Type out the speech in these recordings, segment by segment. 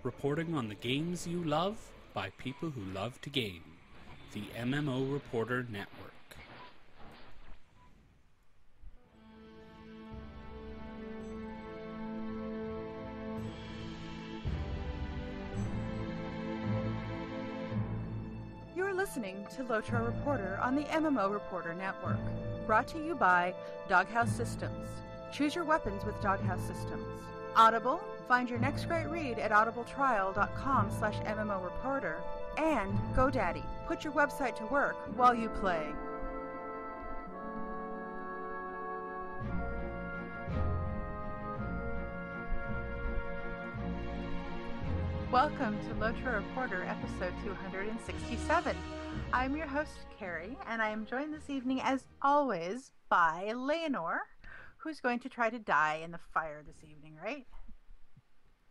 reporting on the games you love by people who love to game. The MMO Reporter Network. You're listening to LOTRO Reporter on the MMO Reporter Network. Brought to you by Doghouse Systems. Choose your weapons with Doghouse Systems. Audible, find your next great read at audibletrial.com/MMO Reporter. And GoDaddy, put your website to work while you play. Welcome to LOTRO Reporter, episode 267. I'm your host, Carrie, and I am joined this evening, as always, by Layanor, who's going to try to die in the fire this evening, right?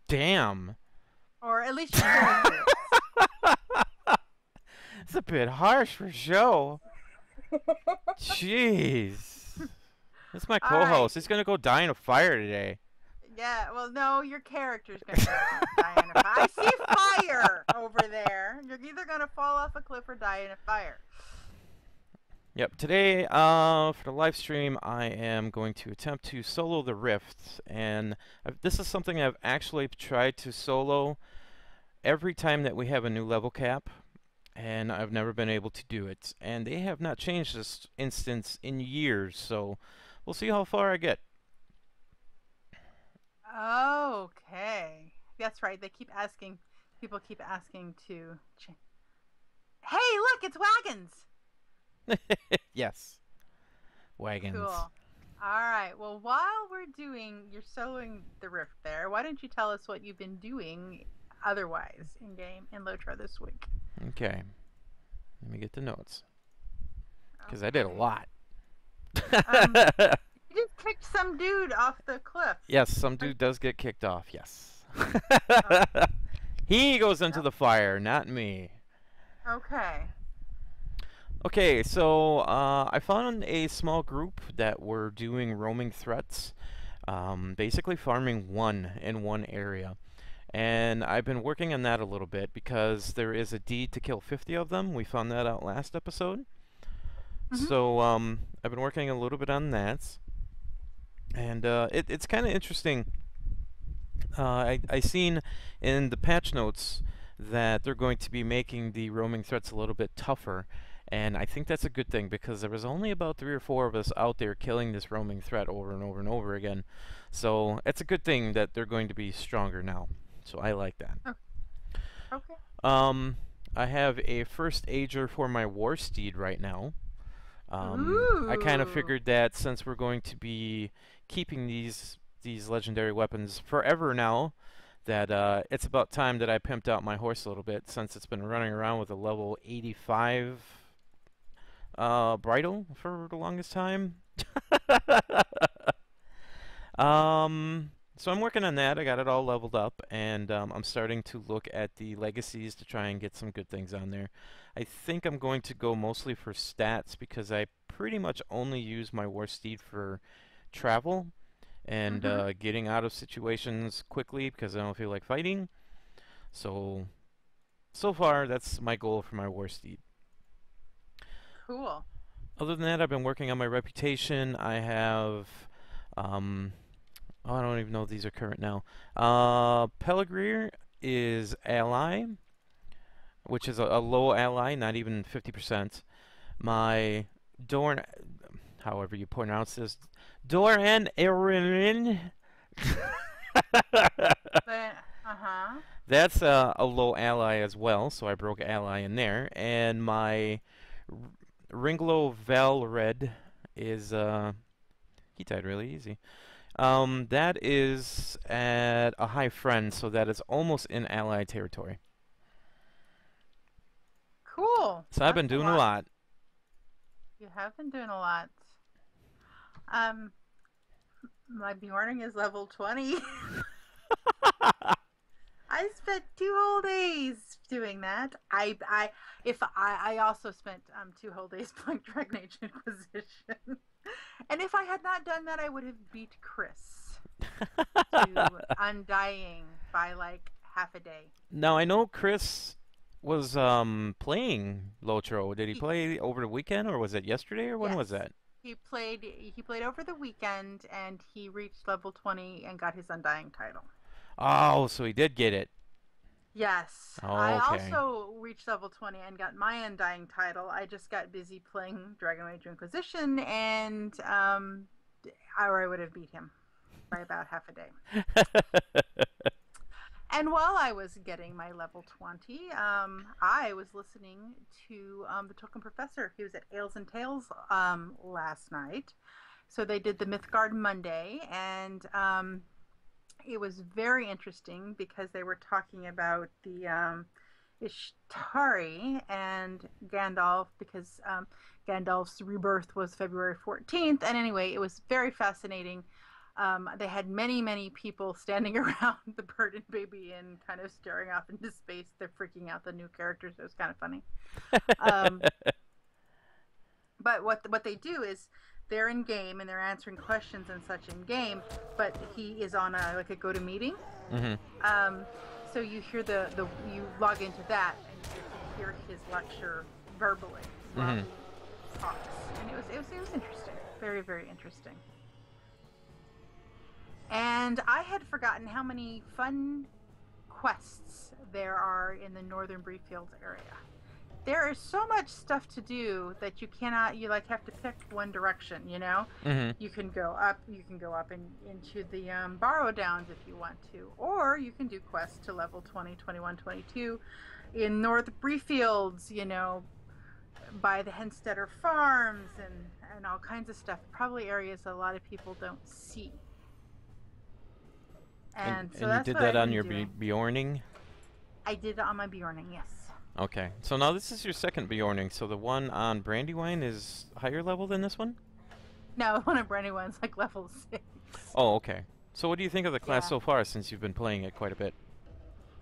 Damn. Or at least you're going to. It's a bit harsh for show. Jeez. That's my co-host. He's going to go die in a fire today. Yeah, well, no, your character's going to die in a fire. I see fire over there. You're either going to fall off a cliff or die in a fire. Yep, today, for the live stream, I am going to attempt to solo the Rift. And this is something I've actually tried to solo every time that we have a new level cap. And I've never been able to do it. And they have not changed this instance in years, so we'll see how far I get. Okay. That's right. People keep asking to... Hey, look, it's wagons! Yes. Wagons. Cool. All right. Well, while you're soloing the Rift there, why don't you tell us what you've been doing otherwise in-game in LOTRO this week? Okay. Let me get the notes. Because I did a lot. You just kicked some dude off the cliff. Yes, some dude does get kicked off, yes. He goes into the fire, not me. Okay. Okay, so I found a small group that were doing roaming threats, basically farming one in one area. And I've been working on that a little bit because there is a deed to kill 50 of them. We found that out last episode. Mm-hmm. So I've been working a little bit on that. And it's kind of interesting. I seen in the patch notes that they're going to be making the roaming threats a little bit tougher. And I think that's a good thing because there was only about 3 or 4 of us out there killing this roaming threat over and over and over again. So it's a good thing that they're going to be stronger now. So I like that. Okay. I have a first ager for my war steed right now. I kind of figured that since we're going to be keeping these legendary weapons forever now, that it's about time that I pimped out my horse a little bit since it's been running around with a level 85 bridle for the longest time. So I'm working on that. I got it all leveled up, and I'm starting to look at the legacies to try and get some good things on there. I think I'm going to go mostly for stats because I pretty much only use my war steed for travel and getting out of situations quickly because I don't feel like fighting. So far, that's my goal for my war steed. Cool. Other than that, I've been working on my reputation. I have... I don't even know if these are current now. Pelargir is ally, which is a low ally, not even 50%. My Dorn, however you pronounce this, Doran Erin. That's a low ally as well, so I broke ally in there. And my Ringlo Valred is, he died really easy. That is at a high friend, so that is almost in ally territory. Cool. So I've been doing a lot. You have been doing a lot. My Bjorning is level 20. I spent 2 whole days doing that. I also spent 2 whole days playing Dragon Age Inquisition. And if I had not done that, I would have beat Chris to Undying by like half a day. Now, I know Chris was playing LOTRO. Did he play over the weekend, or was it yesterday, or when was Yes. that? He played over the weekend, and he reached level 20 and got his Undying title. Oh, so he did get it. Yes. Oh, I okay. also reached level 20 and got my Undying title. I just got busy playing Dragon Age Inquisition, and I would have beat him by about half a day. And while I was getting my level 20, I was listening to the Token Professor. He was at Ales and Tales last night. So they did the Mythgard Monday, and it was very interesting because they were talking about the Ishtari and Gandalf, because Gandalf's rebirth was February 14th. And anyway, it was very fascinating. They had many people standing around the Burden Baby and kind of staring off into space. They're freaking out the new characters. It was kind of funny. But what they do is they're in game and they're answering questions and such in game. But he is on a GoToMeeting. Mm-hmm. So you hear you log into that and you get to hear his lecture verbally while he talks, and it was interesting, very interesting. And I had forgotten how many fun quests there are in the Northern Brieffields area. There is so much stuff to do that you like have to pick one direction, you know? Mm-hmm. You can go up into the Barrow Downs if you want to, or you can do quests to level 20, 21, 22 in North Brieffields, you know, by the Henstetter Farms and all kinds of stuff. Probably areas a lot of people don't see. And so that's you did what that I've on been your doing. Bjorning? I did it on my Bjorning, yes. Okay. So now this is your second Bjorning. So the one on Brandywine is higher level than this one? No, one of Brandywine's like level 6. Oh, okay. So what do you think of the class so far, since you've been playing it quite a bit?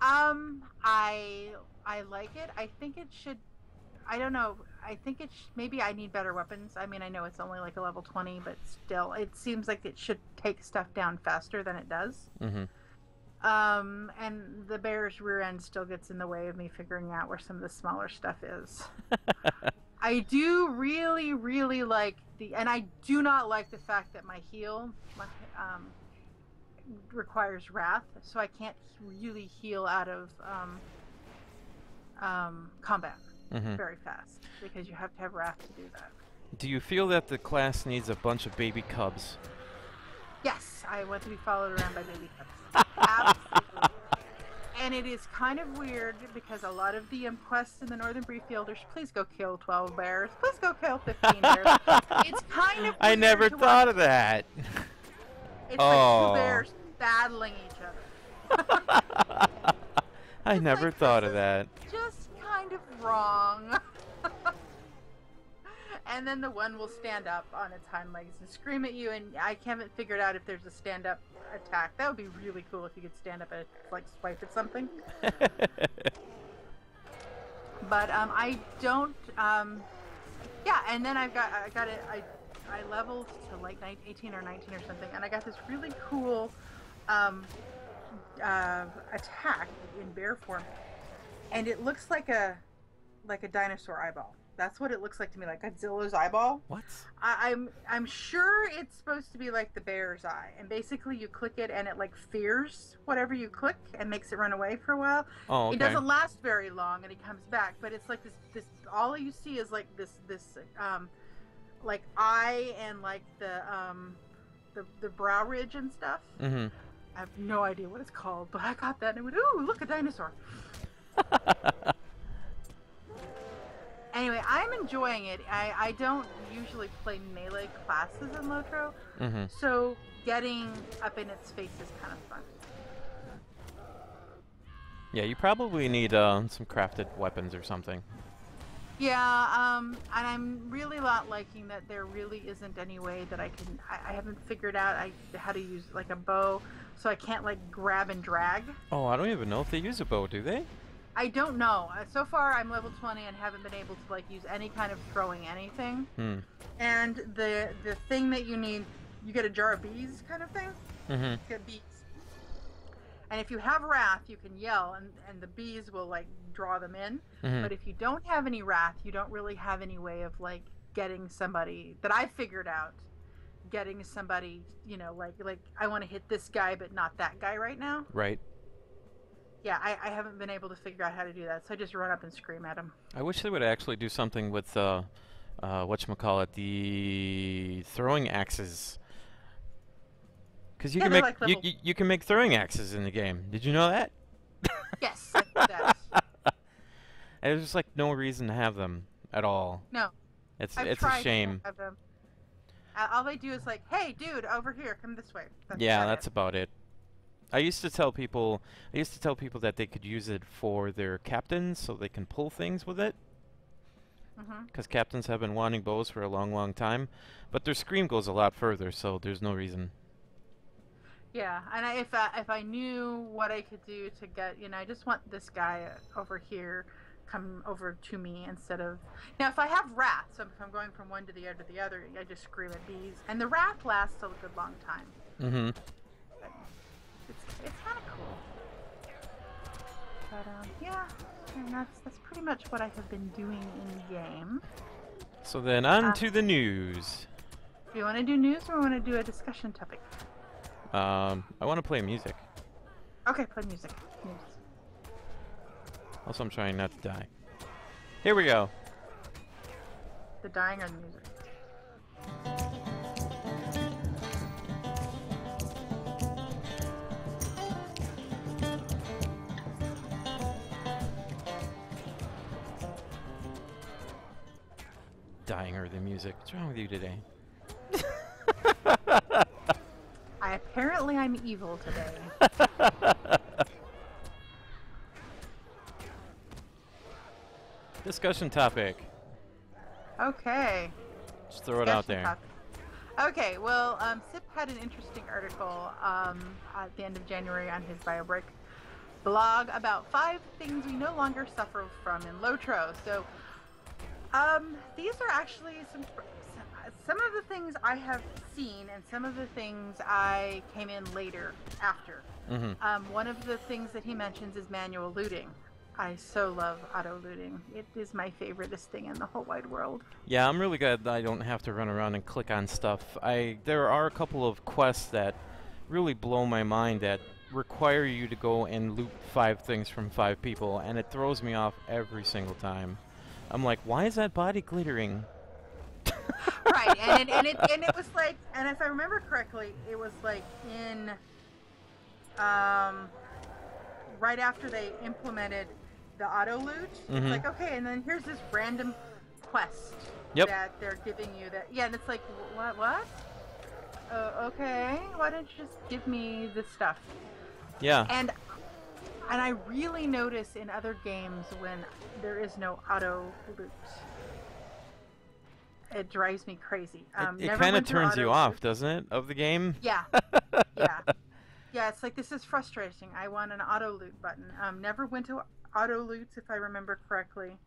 I like it. I think it should. I don't know. I think maybe I need better weapons. I mean, I know it's only like a level 20, but still, it seems like it should take stuff down faster than it does. Mm-hmm. And the bear's rear end still gets in the way of me figuring out where some of the smaller stuff is. I do really like and I do not like the fact that my heal requires wrath, so I can't really heal out of combat very fast, because you have to have wrath to do that. Do you feel that the class needs a bunch of baby cubs? Yes, I want to be followed around by baby cubs. Absolutely. And it is kind of weird because a lot of the quests in the Northern Brieffielders, please go kill 12 bears, please go kill 15 bears. It's kind of weird. I never thought of that. It's like two bears battling each other. I never thought of that. Just kind of wrong. And then the one will stand up on its hind legs and scream at you, and I haven't figured out if there's a stand-up attack. That would be really cool if you could stand up and like swipe at something. But I don't. Yeah, and then I got it. I leveled to like 18 or 19 or something, and I got this really cool attack in bear form, and it looks like a dinosaur eyeball. That's what it looks like to me, like Godzilla's eyeball. What? I'm sure it's supposed to be like the bear's eye, and basically you click it and it like fears whatever you click and makes it run away for a while. Oh, okay. It doesn't last very long and it comes back, but it's like this all you see is like this like eye and like the brow ridge and stuff. Mm-hmm. I have no idea what it's called, but I got that and it went, ooh, look, a dinosaur. Anyway, I'm enjoying it. I don't usually play melee classes in LOTRO, so getting up in its face is kind of fun. Yeah, you probably need some crafted weapons or something. Yeah, and I'm really not liking that there really isn't any way that I haven't figured out how to use like a bow, so I can't like grab and drag. Oh, I don't even know if they use a bow, do they? I don't know. So far, I'm level 20 and haven't been able to like use any kind of throwing anything. And the thing that you need, you get a jar of bees kind of thing. Get bees. And if you have wrath, you can yell, and the bees will like draw them in. Mhm. But if you don't have any wrath, you don't really have any way of like getting somebody that I figured out. Getting somebody, you know, like I want to hit this guy, but not that guy right now. Right. Yeah, I haven't been able to figure out how to do that, so I just run up and scream at him. I wish they would actually do something with whatchamacallit, the throwing axes. Because you Yeah, can they're make like you can make throwing axes in the game. Did you know that? Yes, I did that. And there's just like no reason to have them at all. No, It's I've a tried shame. to have them. All they do is like, hey, dude, over here, come this way. Yeah, that's about it. I used to tell people that they could use it for their captains so they can pull things with it. Because captains have been wanting bows for a long, long time. But their scream goes a lot further, so there's no reason. Yeah, and if I knew what I could do to get, you know, I just want this guy over here come over to me instead of... Now, if I have wrath, so if I'm going from one to the other, I just scream at bees. And the wrath lasts a good long time. Mm-hmm. It's kind of cool. But, yeah, and that's pretty much what I have been doing in game. So then on to the news. Do you want to do news or want to do a discussion topic? I want to play music. Okay, play music. News. Also, I'm trying not to die. Here we go. The dying or the music? Dying or the music. What's wrong with you today? Apparently I'm evil today. Discussion topic. Okay. Just throw it out there. Topic. Okay, well, Sip had an interesting article at the end of January on his BioBreak blog about 5 things we no longer suffer from in LOTRO. So, these are actually some of the things I have seen and some of the things I came in later after. One of the things that he mentions is manual looting. I so love auto looting. It is my favoriteest thing in the whole wide world. Yeah, I'm really glad that I don't have to run around and click on stuff. There are a couple of quests that really blow my mind that require you to go and loot 5 things from 5 people, and it throws me off every single time. I'm like, why is that body glittering? Right, and it was like, and if I remember correctly, it was like in right after they implemented the auto loot. It's like, okay, and then here's this random quest that they're giving you. That and it's like, what? Okay, why don't you just give me this stuff? Yeah. And I really notice in other games when there is no auto loot. It drives me crazy. It kind of turns you off, doesn't it, of the game? Yeah. Yeah. Yeah, it's like, this is frustrating. I want an auto loot button. Never went to auto loots, if I remember correctly.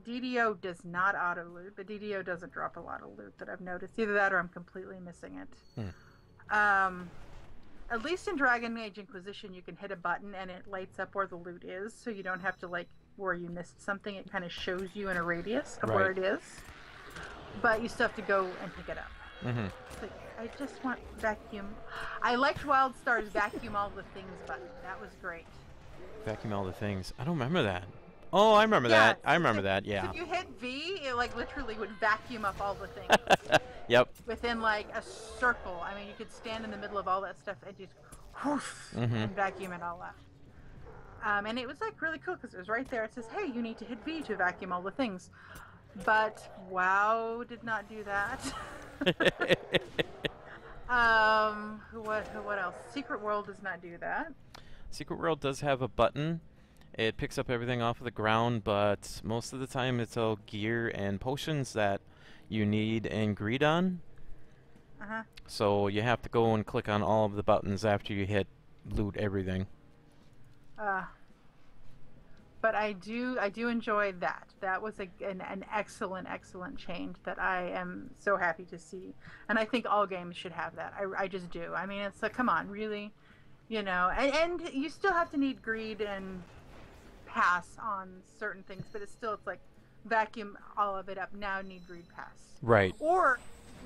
DDO does not auto loot, but DDO doesn't drop a lot of loot that I've noticed. Either that or I'm completely missing it. At least in Dragon Age Inquisition, you can hit a button and it lights up where the loot is, so you don't have to, like, where you missed something. It kind of shows you in a radius of where it is. But you still have to go and pick it up. It's like, I just want vacuum. I liked WildStar's vacuum all the things button. That was great. Vacuum all the things. I don't remember that. Oh, I remember that. I remember that, yeah. So if you hit V, it like literally would vacuum up all the things. Yep. Within like a circle. I mean, you could stand in the middle of all that stuff and just whoosh, and vacuum it all up. And it was like really cool because it was right there. It says, hey, you need to hit V to vacuum all the things. But WoW did not do that. What else? Secret World does not do that. Secret World does have a button. It picks up everything off of the ground, but most of the time it's all gear and potions that you need and greed on. So you have to go and click on all of the buttons after you hit loot everything. but I do enjoy that. That was an excellent change that I am so happy to see, and I think all games should have that. I just do. I mean, it's like, come on, really, you know, and you still have to need greed and pass on certain things, but it's like vacuum all of it up. Now need greed pass. Right. Or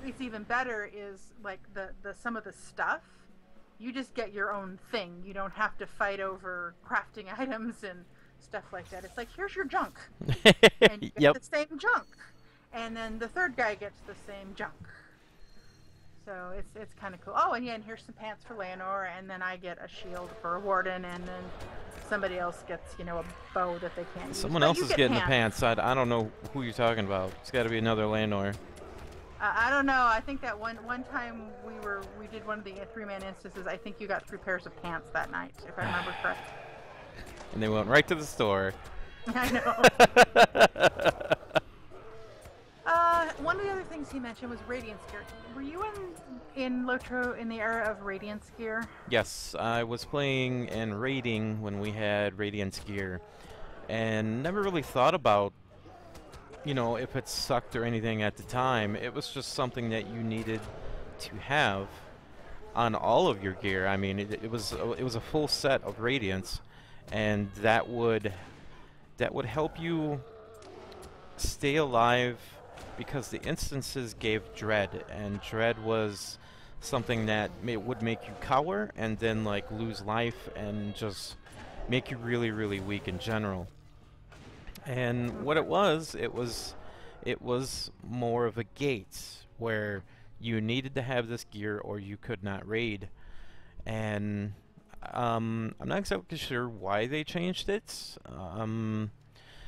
it's even better is like the some of the stuff. You just get your own thing. You don't have to fight over crafting items and stuff like that. It's like, here's your junk. And you get the same junk. And then the third guy gets the same junk. So it's kind of cool. Oh, and yeah, and here's some pants for Layanor, and then I get a shield for a warden, and then somebody else gets, you know, a bow that they can't use. Someone else is getting the pants. I don't know who you're talking about. It's got to be another Layanor. I don't know. I think that one time we did one of the 3-man instances. I think you got 3 pairs of pants that night, if I remember correct. And they went right to the store. I know. One of the other things he mentioned was Radiance gear. Were you in LOTRO in the era of Radiance gear? Yes, I was playing and raiding when we had Radiance gear, and never really thought about, you know, if it sucked or anything at the time. It was just something that you needed to have on all of your gear. I mean, it was a full set of Radiance, and that would help you stay alive, because the instances gave dread, and dread was something that would make you cower and then like lose life and just make you really, really weak in general. And what it was more of a gate where you needed to have this gear or you could not raid. And I'm not exactly sure why they changed it.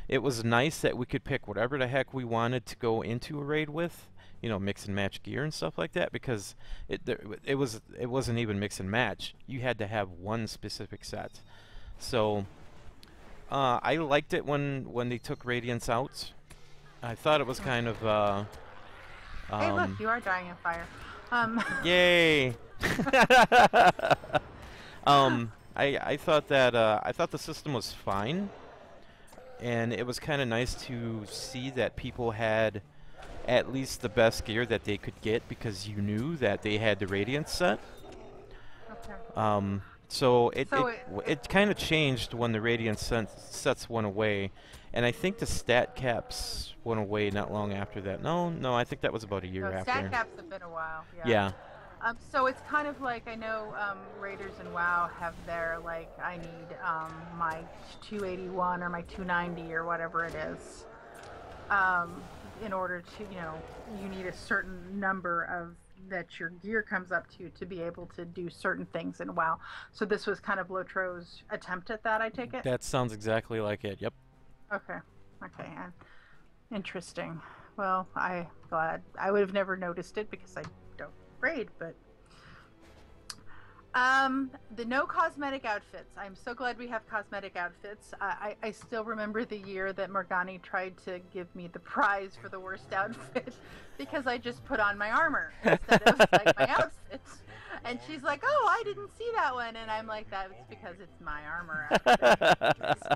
It was nice that we could pick whatever the heck we wanted to go into a raid with, you know, mix and match gear and stuff like that, because it wasn't even mix and match. You had to have one specific set. So I liked it when they took Radiance out. I thought it was kind of hey, look, you are dying in fire. Yay! I thought the system was fine, and it was kind of nice to see that people had at least the best gear that they could get, because you knew that they had the Radiance set. Okay. So it kind of changed when the Radiance sets went away, and I think the stat caps went away not long after that. No, I think that was about a year after. Stat caps have been a while. Yeah. So it's kind of like, I know Raiders and WoW have their, like, I need my 281 or my 290 or whatever it is. In order to, you know, you need a certain number of that your gear comes up to be able to do certain things in WoW. So this was kind of LOTRO's attempt at that, I take it? That sounds exactly like it, yep. Okay. Interesting. Well, I'm glad. I would have never noticed it because I don't raid, but the no cosmetic outfits. I'm so glad we have cosmetic outfits. I still remember the year that Morgani tried to give me the prize for the worst outfit because I just put on my armor instead of like my outfit. And she's like, "Oh, I didn't see that one." And I'm like, "That's because it's my armor outfit." It's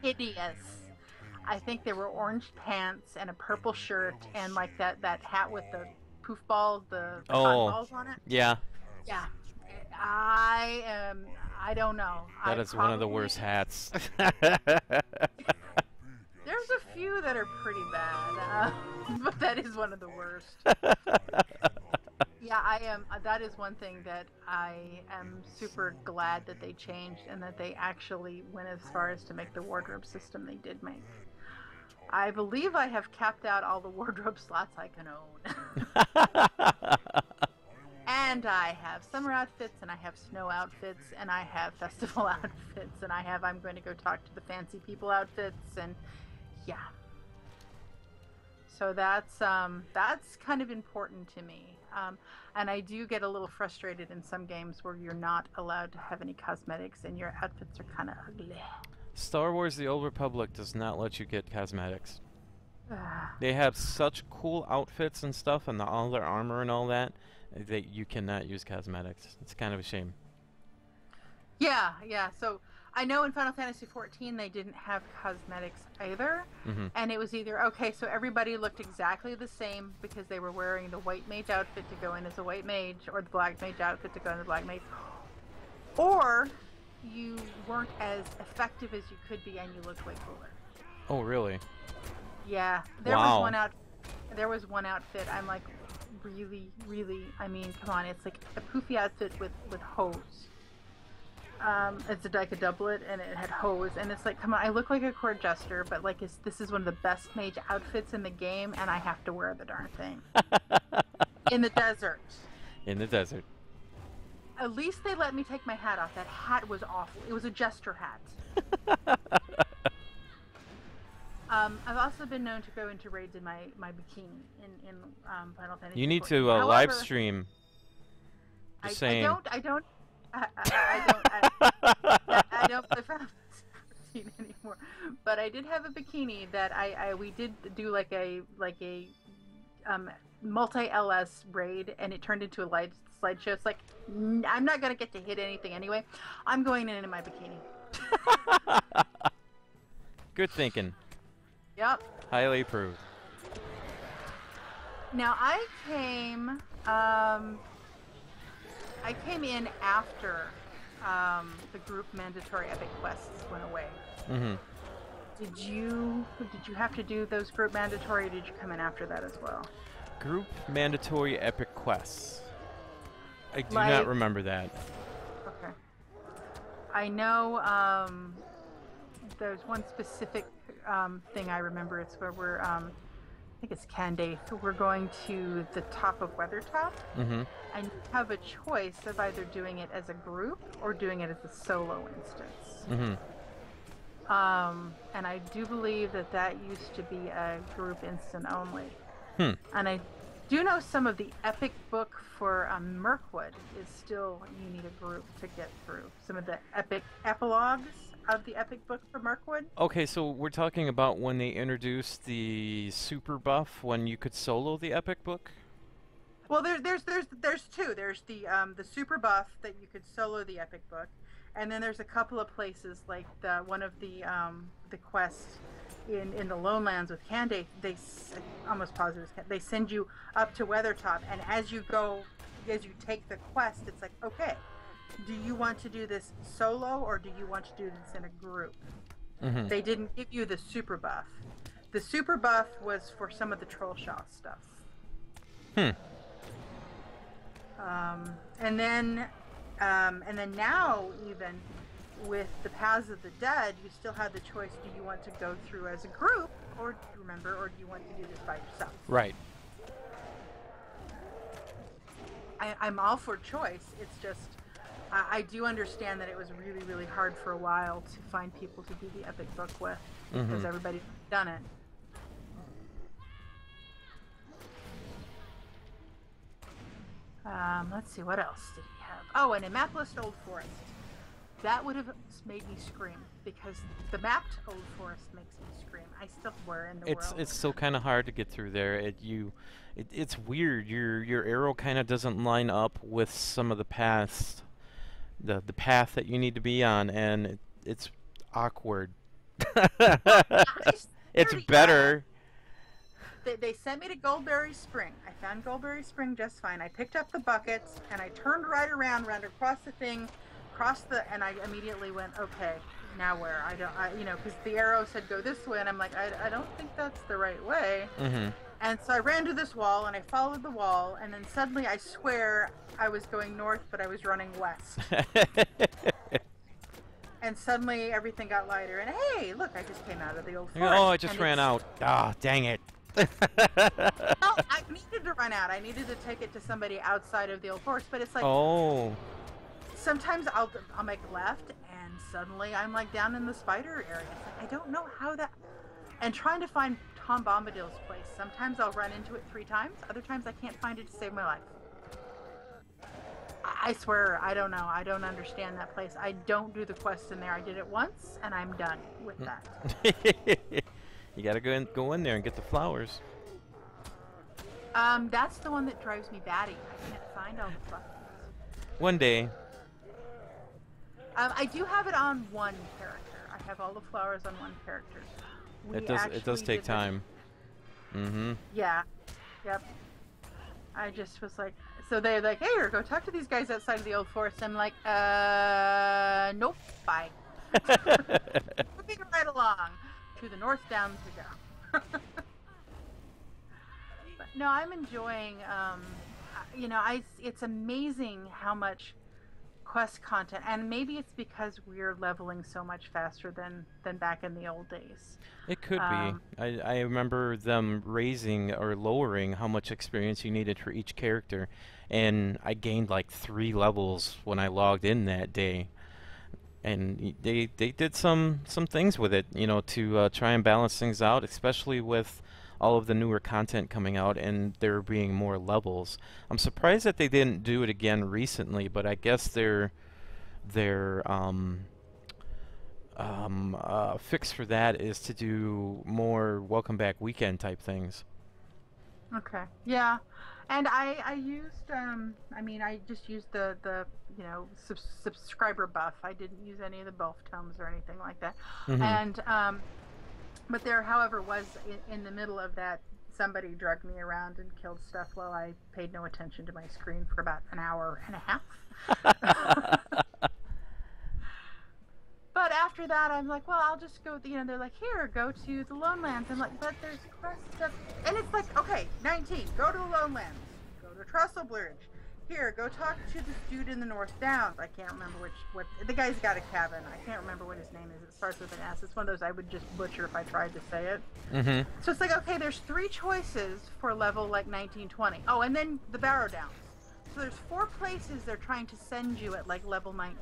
hideous. I think there were orange pants and a purple shirt and like that hat with the poof balls, the cotton balls on it. Yeah. Yeah. I don't know. That is one of the worst hats. There's a few that are pretty bad, but that is one of the worst. Yeah, I am. That is one thing that I am super glad that they changed and that they actually went as far as to make the wardrobe system they did make. I believe I have capped out all the wardrobe slots I can own. And I have summer outfits, and I have snow outfits, and I have festival outfits, and I have I'm going to go talk to the fancy people outfits, and yeah. So that's kind of important to me. And I do get a little frustrated in some games where you're not allowed to have any cosmetics and your outfits are kind of ugly. Star Wars: The Old Republic does not let you get cosmetics. They have such cool outfits and stuff, and all their armor and all that you cannot use cosmetics. It's kind of a shame. Yeah. So I know in Final Fantasy XIV they didn't have cosmetics either, and it was either okay, so everybody looked exactly the same because they were wearing the white mage outfit to go in as a white mage, or the black mage outfit to go in as a black mage, or you weren't as effective as you could be and you looked way cooler. Oh, really? Yeah, there was one outfit. I'm like, really, really. I mean, come on, it's like a poofy outfit with hose. It's like a doublet, and it had hose, and it's like, come on, I look like a court jester, but like, this is one of the best mage outfits in the game, and I have to wear the darn thing in the desert. In the desert. At least they let me take my hat off. That hat was awful. It was a jester hat. I've also been known to go into raids in my bikini in Final Fantasy. You need 14. to However, live stream. Just saying. I don't play Final Fantasy 14 anymore. But I did have a bikini that we did do like a multi-LS raid, and it turned into a slideshow. It's like, I'm not gonna get to hit anything anyway. I'm going in my bikini. Good thinking. Yep. Highly approved. Now I came in after the group mandatory epic quests went away. Did you have to do those group mandatory, or did you come in after that as well? Group mandatory epic quests. I do not remember that. Okay. I know there's one specific thing I remember. It's where we're, I think it's Candace. We're going to the top of Weathertop, and you have a choice of either doing it as a group or doing it as a solo instance. And I do believe that used to be a group instant only. And I do know some of the epic book for Mirkwood is still, you need a group to get through. Some of the epic epilogues of the epic book for Mirkwood. Okay, so we're talking about when they introduced the super buff, when you could solo the epic book? Well, there's two. There's the super buff that you could solo the epic book, and then there's a couple of places like one of the quests in the Lowlands with Candace. Almost positive they send you up to Weathertop, and as you take the quest, it's like, okay, do you want to do this solo or do you want to do this in a group? They didn't give you the super buff. The super buff was for some of the troll shot stuff. And then now, even with the Paths of the Dead, you still have the choice: do you want to go through as a group, or do you want to do this by yourself? Right. I'm all for choice. It's just I do understand that it was really, really hard for a while to find people to do the epic book with, because everybody's done it. Let's see, what else did he have? Oh, and a mapless Old Forest. That would have made me scream, because the mapped Old Forest makes me scream. I still swear in the world. It's still kind of hard to get through there. It's weird. Your arrow kind of doesn't line up with some of the paths, the path that you need to be on, and it's awkward. It's better. They sent me to Goldberry Spring. I found Goldberry Spring just fine. I picked up the buckets and I turned right around, ran across the thing, and I immediately went, okay, now where? Because the arrow said go this way, and I'm like, I don't think that's the right way. And so I ran to this wall and I followed the wall, and then suddenly I swear I was going north, but I was running west. And suddenly everything got lighter, and hey, look, I just came out of the Old Forest. Oh, I just ran out. Ah, dang it. Well, I needed to run out. I needed to take it to somebody outside of the Old Forest, but it's like, oh, sometimes I'll make a left, and suddenly I'm like down in the spider area. It's like, I don't know how that. And trying to find Tom Bombadil's place. Sometimes I'll run into it 3 times. Other times I can't find it to save my life. I swear, I don't know. I don't understand that place. I don't do the quest in there. I did it once, and I'm done with that. You gotta go in there and get the flowers. That's the one that drives me batty. I can't find all the flowers. One day. I do have it on one character. I have all the flowers on one character. It does take time. Mm-hmm. Yeah. Yep. I just was like, so they're like, hey, go talk to these guys outside of the old forest. I'm like, nope, bye. Moving right along. To the North Downs we go. But no, I'm enjoying, you know, it's amazing how much quest content, and maybe it's because we're leveling so much faster than back in the old days. It could be. I remember them raising or lowering how much experience you needed for each character, and I gained like 3 levels when I logged in that day. And they did some things with it, you know, to try and balance things out, especially with all of the newer content coming out and there being more levels. I'm surprised that they didn't do it again recently, but I guess their fix for that is to do more welcome back weekend type things. Okay. Yeah. And I used, I mean, I just used the you know, subscriber buff. I didn't use any of the buff tomes or anything like that. Mm-hmm. And, but there, however, was in the middle of that, somebody drugged me around and killed stuff while I paid no attention to my screen for about an hour and a half. But after that, I'm like, well, I'll just go, you know, they're like, here, go to the Lone Lands. I'm like, but there's quests up. And it's like, okay, 19, go to the Lone Lands. Go to Trestle Bridge. Here, go talk to this dude in the North Downs. I can't remember what, the guy's got a cabin. I can't remember what his name is. It starts with an S. It's one of those I would just butcher if I tried to say it. Mm-hmm. So it's like, okay, there's 3 choices for level like 19, 20. Oh, and then the Barrow Downs. So there's 4 places they're trying to send you at like level 19.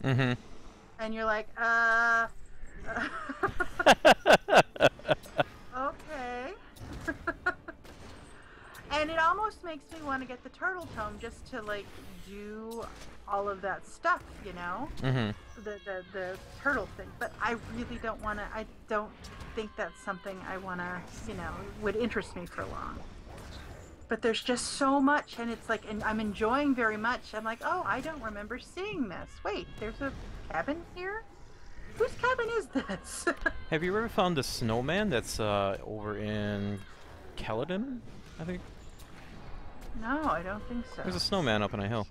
Mm-hmm. And you're like, okay. And it almost makes me want to get the turtle tome just to like do all of that stuff, you know, Mm-hmm. the turtle thing. But I really don't want to. I don't think that's something I want to, you know, would interest me for long. But there's just so much, and it's like, and I'm enjoying very much. I'm like, oh, I don't remember seeing this. Wait, there's a cabin here? Whose cabin is this? Have you ever found the snowman that's over in Caledon, I think? No, I don't think so. There's a snowman up on a hill.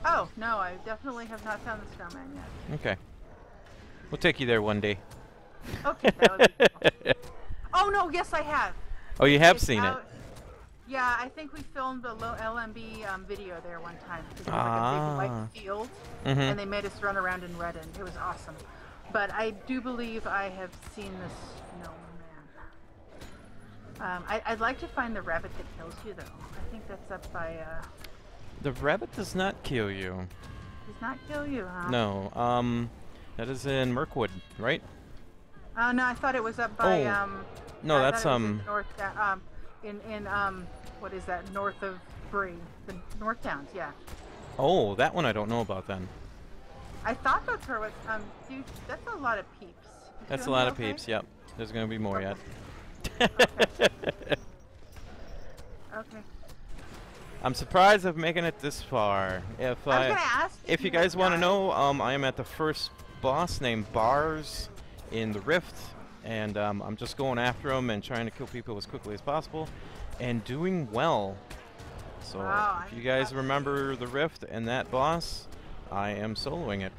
Oh, no, I definitely have not found the snowman yet. Okay. We'll take you there one day. Okay, that would be cool. Oh, no, yes, I have. Oh, you have It's seen out- it? Yeah, I think we filmed a LMB video there one time. It was like a big white field, Mm-hmm. and they made us run around in Redden. It was awesome. But I do believe I have seen the snowman. I'd like to find the rabbit that kills you, though. I think that's up by, The rabbit does not kill you. does not kill you, huh? No. That is in Mirkwood, right? No, I thought it was up by, No, I that's thought it was in North, in what is that, north of Bree? The North Downs, yeah. Oh, that one I don't know about then. I thought that's where it was, dude, that's a lot of peeps. You That's a feeling lot of okay? peeps, yep. There's gonna be more Okay. yet. Okay. I'm surprised of making it this far. I was gonna ask If you guys want to know, I am at the first boss named Bars in the Rift, and I'm just going after him and trying to kill people as quickly as possible, and doing well. So Wow, if you guys remember the Rift and that boss, I am soloing it.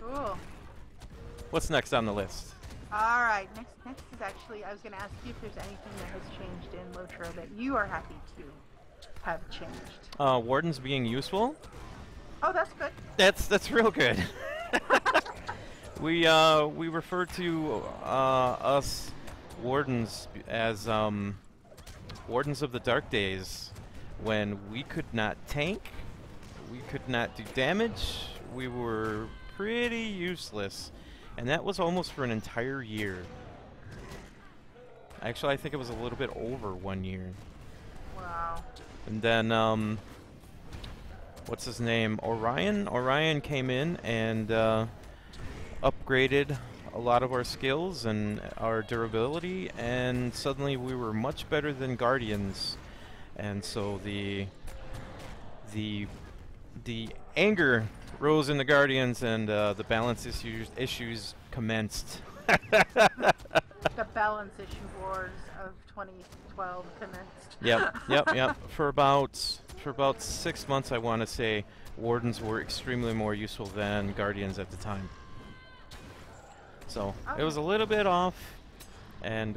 Cool. What's next on the list? All right. Next is actually, I was gonna ask you if there's anything that has changed in LOTRO that you are happy to have changed. Wardens being useful. Oh, that's good. That's real good. We refer to us wardens as wardens of the dark days, when we could not tank, we could not do damage, we were pretty useless, and that was almost for an entire year. Actually, I think it was a little bit over 1 year. Wow. And then what's his name? Orion came in and upgraded a lot of our skills and our durability, and suddenly we were much better than Guardians. And so the the anger rose in the Guardians, and the balance issues commenced. The balance issue wars of 2012 commenced. Yep. For about 6 months, I want to say, Wardens were extremely more useful than Guardians at the time. So it was a little bit off, and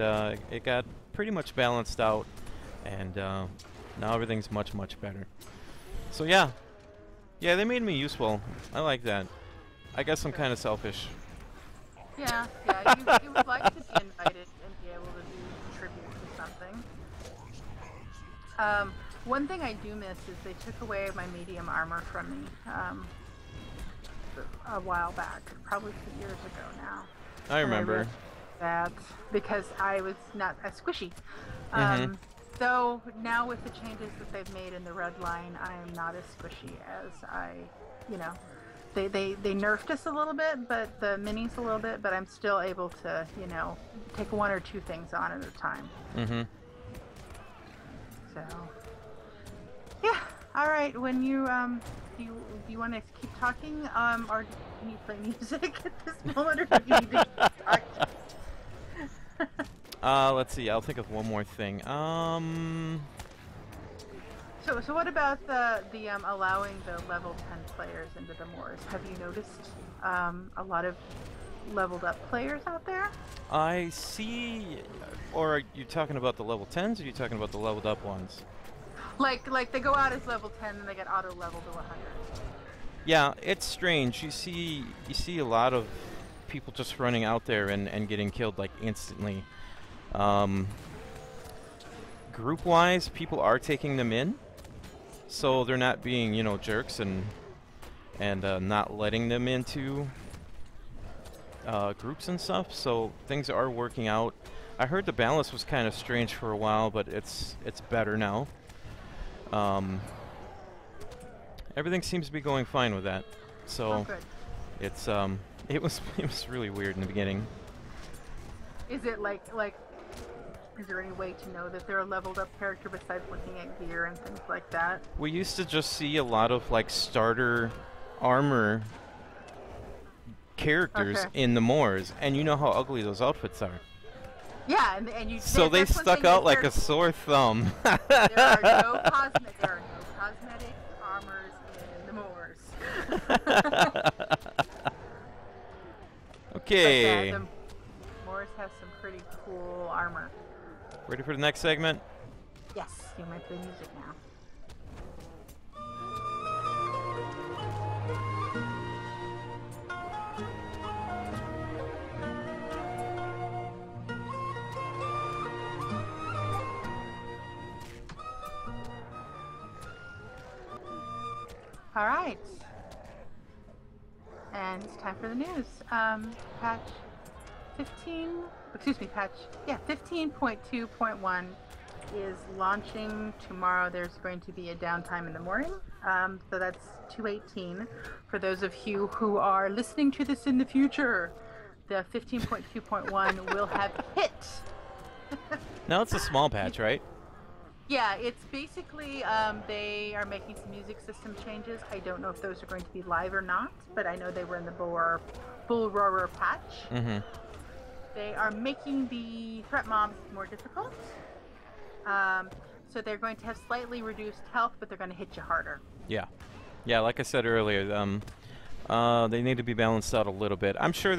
it got pretty much balanced out, and now everything's much better. So yeah, they made me useful. I like that. I guess I'm kind of selfish. Yeah, you would like to be invited and be able to contribute to something. One thing I do miss is they took away my medium armor from me a while back, probably 2 years ago now. I remember that because I was not as squishy. So now with the changes that they've made in the red line, I am not as squishy as they nerfed us a little bit, but the minis a little bit, but I'm still able to, take 1 or 2 things on at a time. So, yeah. All right. When you do you want to keep talking, or do you need to play music at this moment, or do you need to keep talking? Let's see. I'll think of one more thing. So what about the allowing the level 10 players into the moors? Have you noticed a lot of leveled up players out there? I see. Or are you talking about the level 10s, or are you talking about the leveled up ones? Like they go out as level 10 and they get auto leveled to 100. Yeah, it's strange. You see a lot of people just running out there and getting killed like instantly. Group-wise, people are taking them in, so they're not being, jerks and not letting them into groups and stuff. So things are working out. I heard the balance was kind of strange for a while, but it's better now. Everything seems to be going fine with that. So it's it was really weird in the beginning. Is it like is there any way to know that they're a leveled up character besides looking at gear and things like that? We used to just see a lot of like starter armor characters in the moors, and you know how ugly those outfits are. Yeah, and you. So they stuck out like a sore thumb. There are no cosmetic armors in the moors. Okay. But, the moors has some pretty cool armor. Ready for the next segment? Yes, you might play music now. All right. And it's time for the news. Patch 15.2.1 is launching tomorrow. There's going to be a downtime in the morning. So that's 2:18. For those of you who are listening to this in the future, the 15.2.1 will have hit. No, it's a small patch, right? Yeah, it's basically, they are making some music system changes. I don't know if those are going to be live or not, but I know they were in the Bullroarer patch. They are making the threat mobs more difficult. So they're going to have slightly reduced health, but they're going to hit you harder. Yeah, like I said earlier, they need to be balanced out a little bit. I'm sure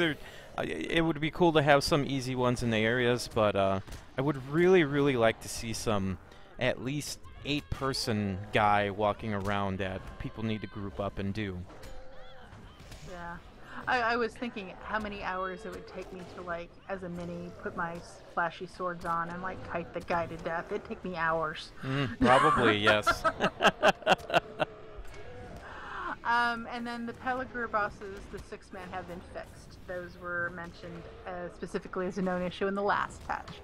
it would be cool to have some easy ones in the areas, but I would really like to see some at least 8-person guy walking around that people need to group up and do. Yeah. I was thinking how many hours it would take me to, like, as a mini, put my flashy swords on and, like, kite the guy to death. It'd take me hours. Probably, yes. And then the Pelargir bosses, the 6-man, have been fixed. Those were mentioned specifically as a known issue in the last patch.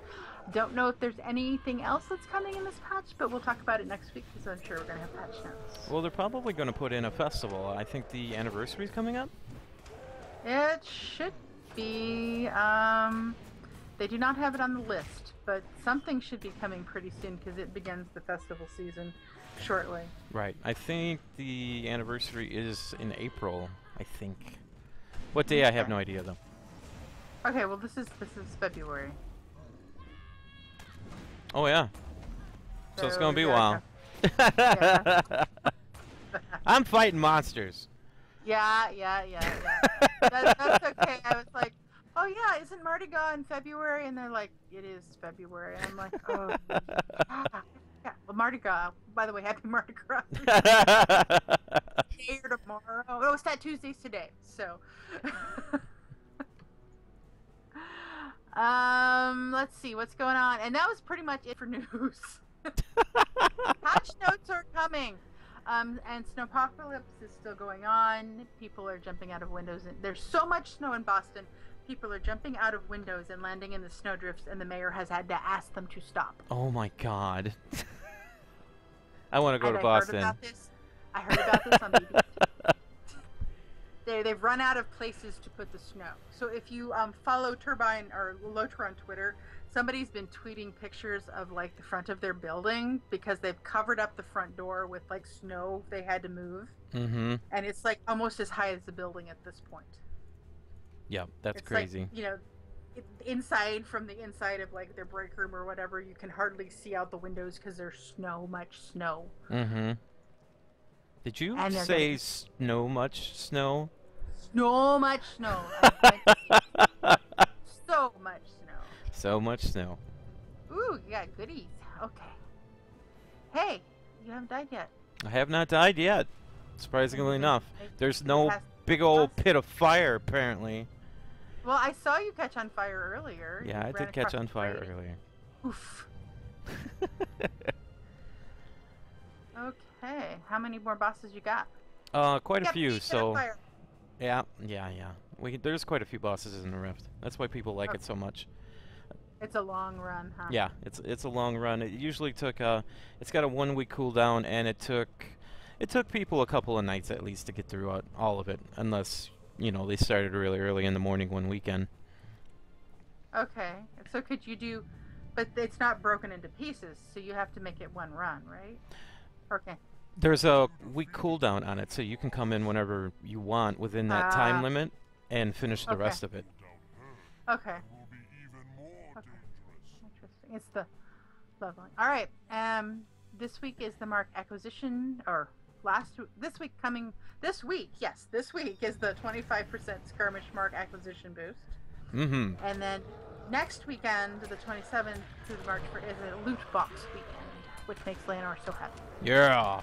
Don't know if there's anything else that's coming in this patch, but we'll talk about it next week because I'm sure we're going to have patch notes. Well, they're probably going to put in a festival. I think the anniversary is coming up. It should be. They do not have it on the list, but something should be coming pretty soon because it begins the festival season. shortly. Right. I think the anniversary is in April, I think. What day? I have no idea, though. Okay, well, this is February. Oh, yeah. So it's going to be a yeah, while. Yeah. I'm fighting monsters. Yeah. That's okay. I was like, oh yeah, isn't Mardi Gras in February? And they're like, it is February. And I'm like, oh, yeah. Well, Mardi Gras. By the way, happy Mardi Gras. Today or tomorrow. Oh, it's that Tuesday's today. So, let's see what's going on. And that was pretty much it for news. Patch notes are coming. And snowpocalypse is still going on. People are jumping out of windows. There's so much snow in Boston. People are jumping out of windows and landing in the snowdrifts, and the mayor has had to ask them to stop. Oh my God. I want to go to Boston. I heard about this on BBC. They've run out of places to put the snow. So if you follow Turbine or LOTRO on Twitter, somebody's been tweeting pictures of like the front of their building because they've covered up the front door with like snow they had to move. Mm-hmm. And it's like almost as high as the building at this point. Yeah, that's it's crazy. Like, you know, inside from the inside of like their break room or whatever, you can hardly see out the windows because there's much snow. Mm-hmm. Did you say snow much snow? So much snow. So much snow. So much snow. Ooh, you got goodies. Okay. Hey, you haven't died yet. I have not died yet, surprisingly enough. There's no big old pit of fire, apparently. Well, I saw you catch on fire earlier. Yeah, I did catch on fire earlier. Oof. Okay, how many more bosses you got? Quite a few, so... Yeah. There's quite a few bosses in the Rift. That's why people like it so much. It's a long run, huh? Yeah, it's a long run. It usually took it's got a 1-week cooldown, and it took people a couple of nights at least to get through all of it, unless they started really early in the morning one weekend. Okay, so could you do? But it's not broken into pieces, so you have to make it one run, right? Okay. There's a week cooldown on it, so you can come in whenever you want within that time limit and finish the rest of it. Okay. Interesting. It's the leveling. All right. This week is the mark acquisition, or this week is the 25% skirmish mark acquisition boost. Mm-hmm. And then next weekend, the 27th through the March is a Lootbox Weekend, which makes Layanor so happy. Yeah.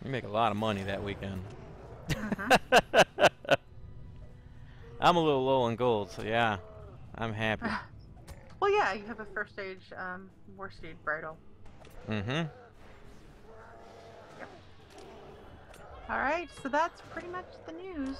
You make a lot of money that weekend. Mm-hmm. I'm a little low on gold, so yeah, I'm happy. Well, yeah, you have a first stage war steed bridle. Mm-hmm. Yep. All right, so that's pretty much the news.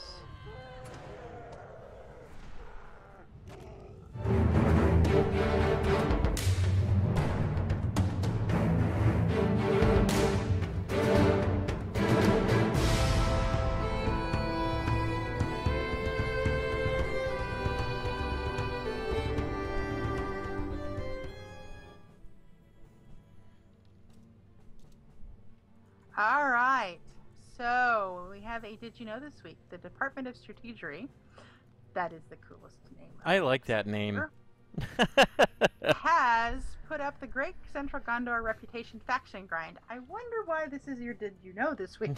All right, so we have a Did You Know this week? The Department of Strategery, that is the coolest name. I like that name. Has put up the Great Central Gondor Reputation Faction Grind. I wonder why this is your Did You Know this week?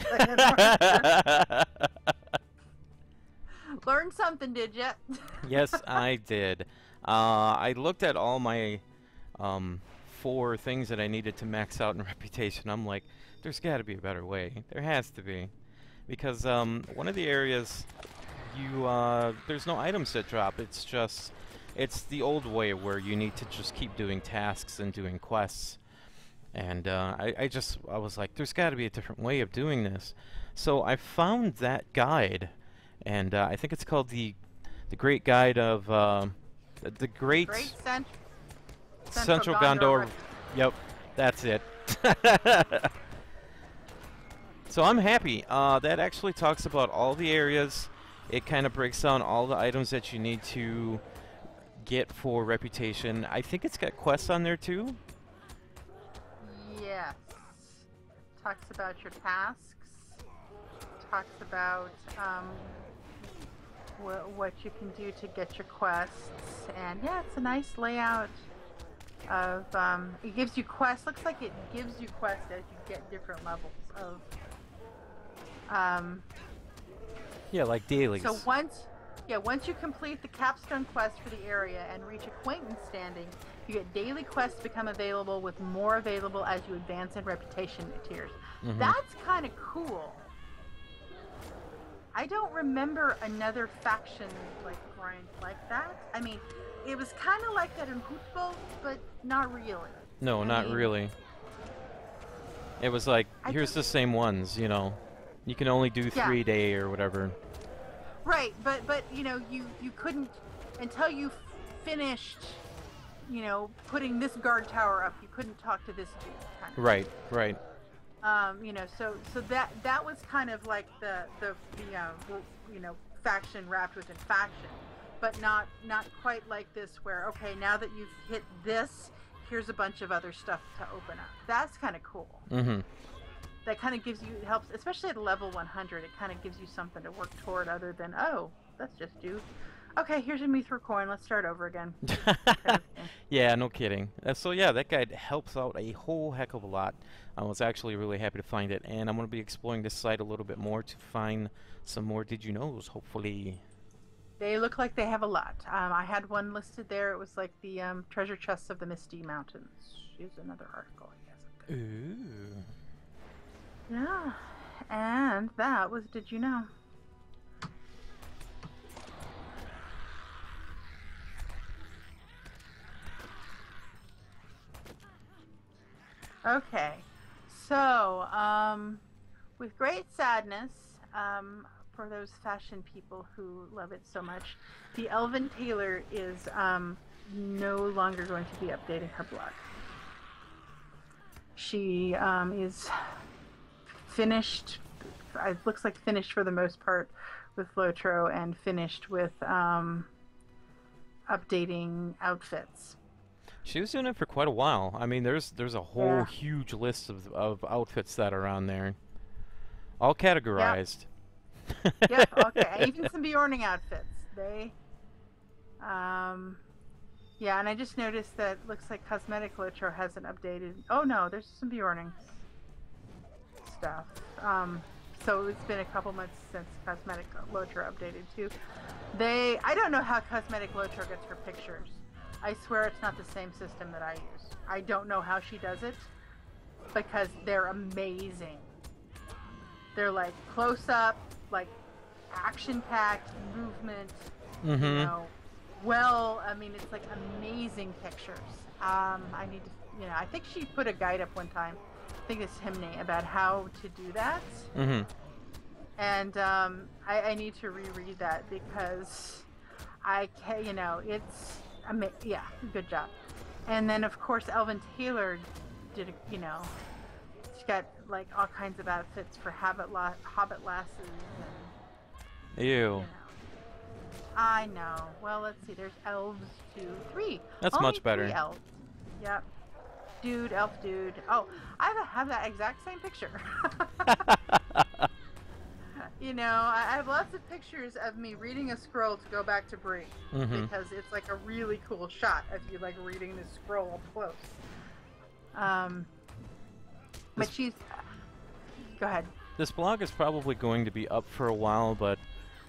Learned something, did ya? Yes, I did. I looked at all my 4 things that I needed to max out in reputation. I'm like, there's got to be a better way. There has to be. Because one of the areas, there's no items that drop. It's the old way where you need to just keep doing tasks and doing quests. And I was like, there's got to be a different way of doing this. So I found that guide. And I think it's called the Great Guide of the Great Central Gondor. Yep, that's it. So I'm happy. That actually talks about all the areas. It kind of breaks down all the items that you need to get for reputation. I think it's got quests on there too. Yes. talks about your tasks, talks about what you can do to get your quests, and yeah, it's a nice layout of, it gives you quests, looks like it gives you quests as you get different levels of, yeah, like dailies. so once you complete the capstone quest for the area and reach acquaintance standing, you get daily quests become available, with more available as you advance in reputation tiers. That's kind of cool. I don't remember another faction like grind like that. I mean, it was kind of like that in Hootball, but not really. No, not really. It was like, here's the same ones, you know. You can only do 3 a day or whatever. Right, but you know, you couldn't until you finished, you know, putting this guard tower up. You couldn't talk to this dude. Kind of. Right, right. You know, so that was kind of like the you know, faction wrapped within faction, but not quite like this where, okay, now that you've hit this, here's a bunch of other stuff to open up. That's kind of cool. That kind of gives you, helps, especially at level 100. It kind of gives you something to work toward other than, oh, let's just do. Okay, here's a Mithril coin. Let's start over again. Yeah, no kidding. So yeah, that guide helps out a whole heck of a lot. I was actually really happy to find it, and I'm going to be exploring this site a little bit more to find some more Did You Knows, hopefully. They look like they have a lot. I had one listed there. It was like the treasure chests of the Misty Mountains. Here's another article. He has it there. Ooh. Yeah, and that was Did You Know? Okay, so with great sadness, for those fashion people who love it so much, the Elven Tailor is no longer going to be updating her blog. She is finished, it looks like finished for the most part with LOTRO, and finished with updating outfits. She was doing it for quite a while. I mean, there's a whole huge list of outfits that are on there, all categorized. Yep, okay, even some Bjorning outfits. They, yeah, and I just noticed that looks like Cosmetic LOTRO hasn't updated. Oh no, there's some Bjorning stuff. So it's been a couple months since Cosmetic LOTRO updated too. I don't know how Cosmetic LOTRO gets her pictures. I swear it's not the same system that I use. I don't know how she does it, because they're amazing. They're like close up, like action-packed movement. You know, well, I mean, it's like amazing pictures. I need to, you know, I think she put a guide up one time. I think it's Himne, about how to do that. And I need to reread that, because I can, you know, it's, yeah, good job. And then of course Elven Tailor did a, you know, she got like all kinds of outfits for hobbit lasses and, Ew. you know. I know. Well, let's see, there's elves 2, 3. That's Only much better. 3 elves. Yep. Dude, elf dude. Oh, I have that exact same picture. You know, I have lots of pictures of me reading a scroll to go back to Bree, because it's like a really cool shot of you like reading the scroll up close. But she's. Go ahead. This blog is probably going to be up for a while, but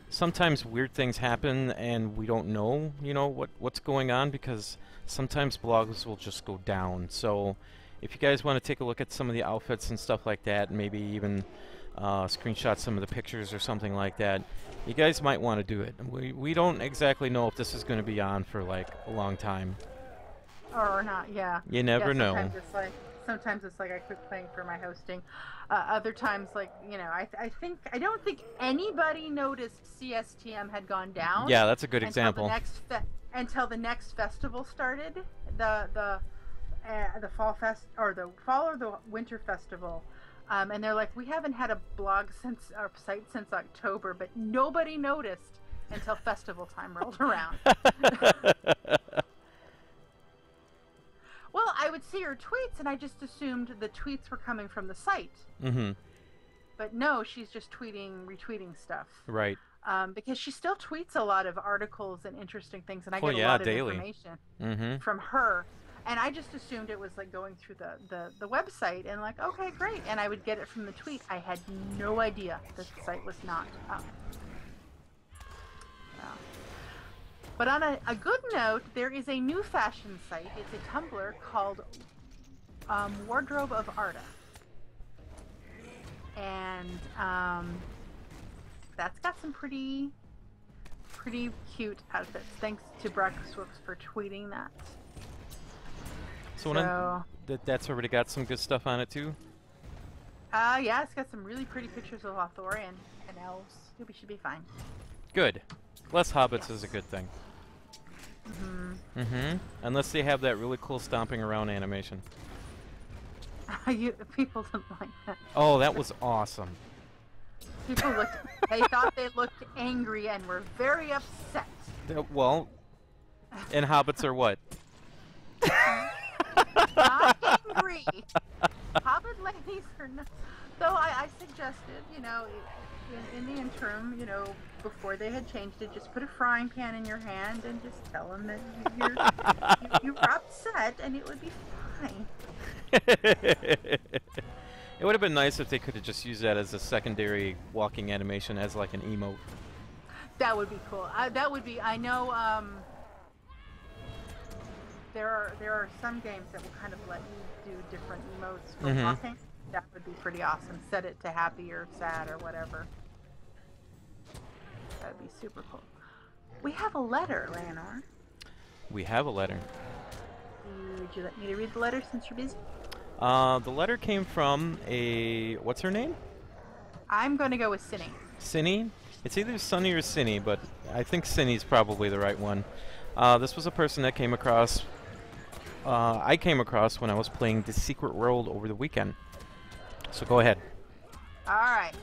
sometimes weird things happen and we don't know, you know, what's going on, because sometimes blogs will just go down. So if you guys want to take a look at some of the outfits and stuff like that, maybe even screenshot some of the pictures or something like that, you guys might want to do it. We don't exactly know if this is going to be on for like a long time. Or not, yeah. You never know. Sometimes it's like I quit playing for my hosting. Other times, like, you know, I don't think anybody noticed CSTM had gone down. Yeah, that's a good example. Until the next festival started, the fall fest, or the fall or the winter festival. And they're like, we haven't had a blog since our site since October, but nobody noticed until festival time rolled around. Well, I would see her tweets, and I just assumed the tweets were coming from the site. Mm-hmm. But no, she's just retweeting stuff. Right. Because she still tweets a lot of articles and interesting things, and I Oh, get a yeah, lot of daily. information from her. And I just assumed it was like going through the website, and like, okay, great. And I would get it from the tweet. I had no idea that the site was not up. But on a good note, there is a new fashion site. It's a Tumblr called Wardrobe of Arda. And that's got some pretty cute outfits. Thanks to Bruxworks for tweeting that. So that's already got some good stuff on it too? Yeah, it's got some really pretty pictures of Lothorian and elves. We should be fine. Good. Less hobbits is a good thing. Unless they have that really cool stomping around animation. People didn't like that. Oh, that was awesome. People they thought they looked angry and were very upset. Well, and hobbits are what? Not angry. Hobbit ladies are not. Though I suggested, in the interim, before they had changed it, just put a frying pan in your hand and just tell them that you were upset and it would be fine. It would have been nice if they could have just used that as a secondary walking animation as like an emote. That would be cool. That would be. I know. There are some games that will kind of let you do different emotes for walking. That would be pretty awesome. Set it to happy or sad or whatever. That would be super cool. We have a letter, Layanor. We have a letter. Would you like me to read the letter since you're busy? The letter came from what's her name? I'm going to go with Synny. Synny? It's either Sunny or Synny, but I think Synny's probably the right one. This was a person that came across, I came across when I was playing The Secret World over the weekend. So go ahead. All right. It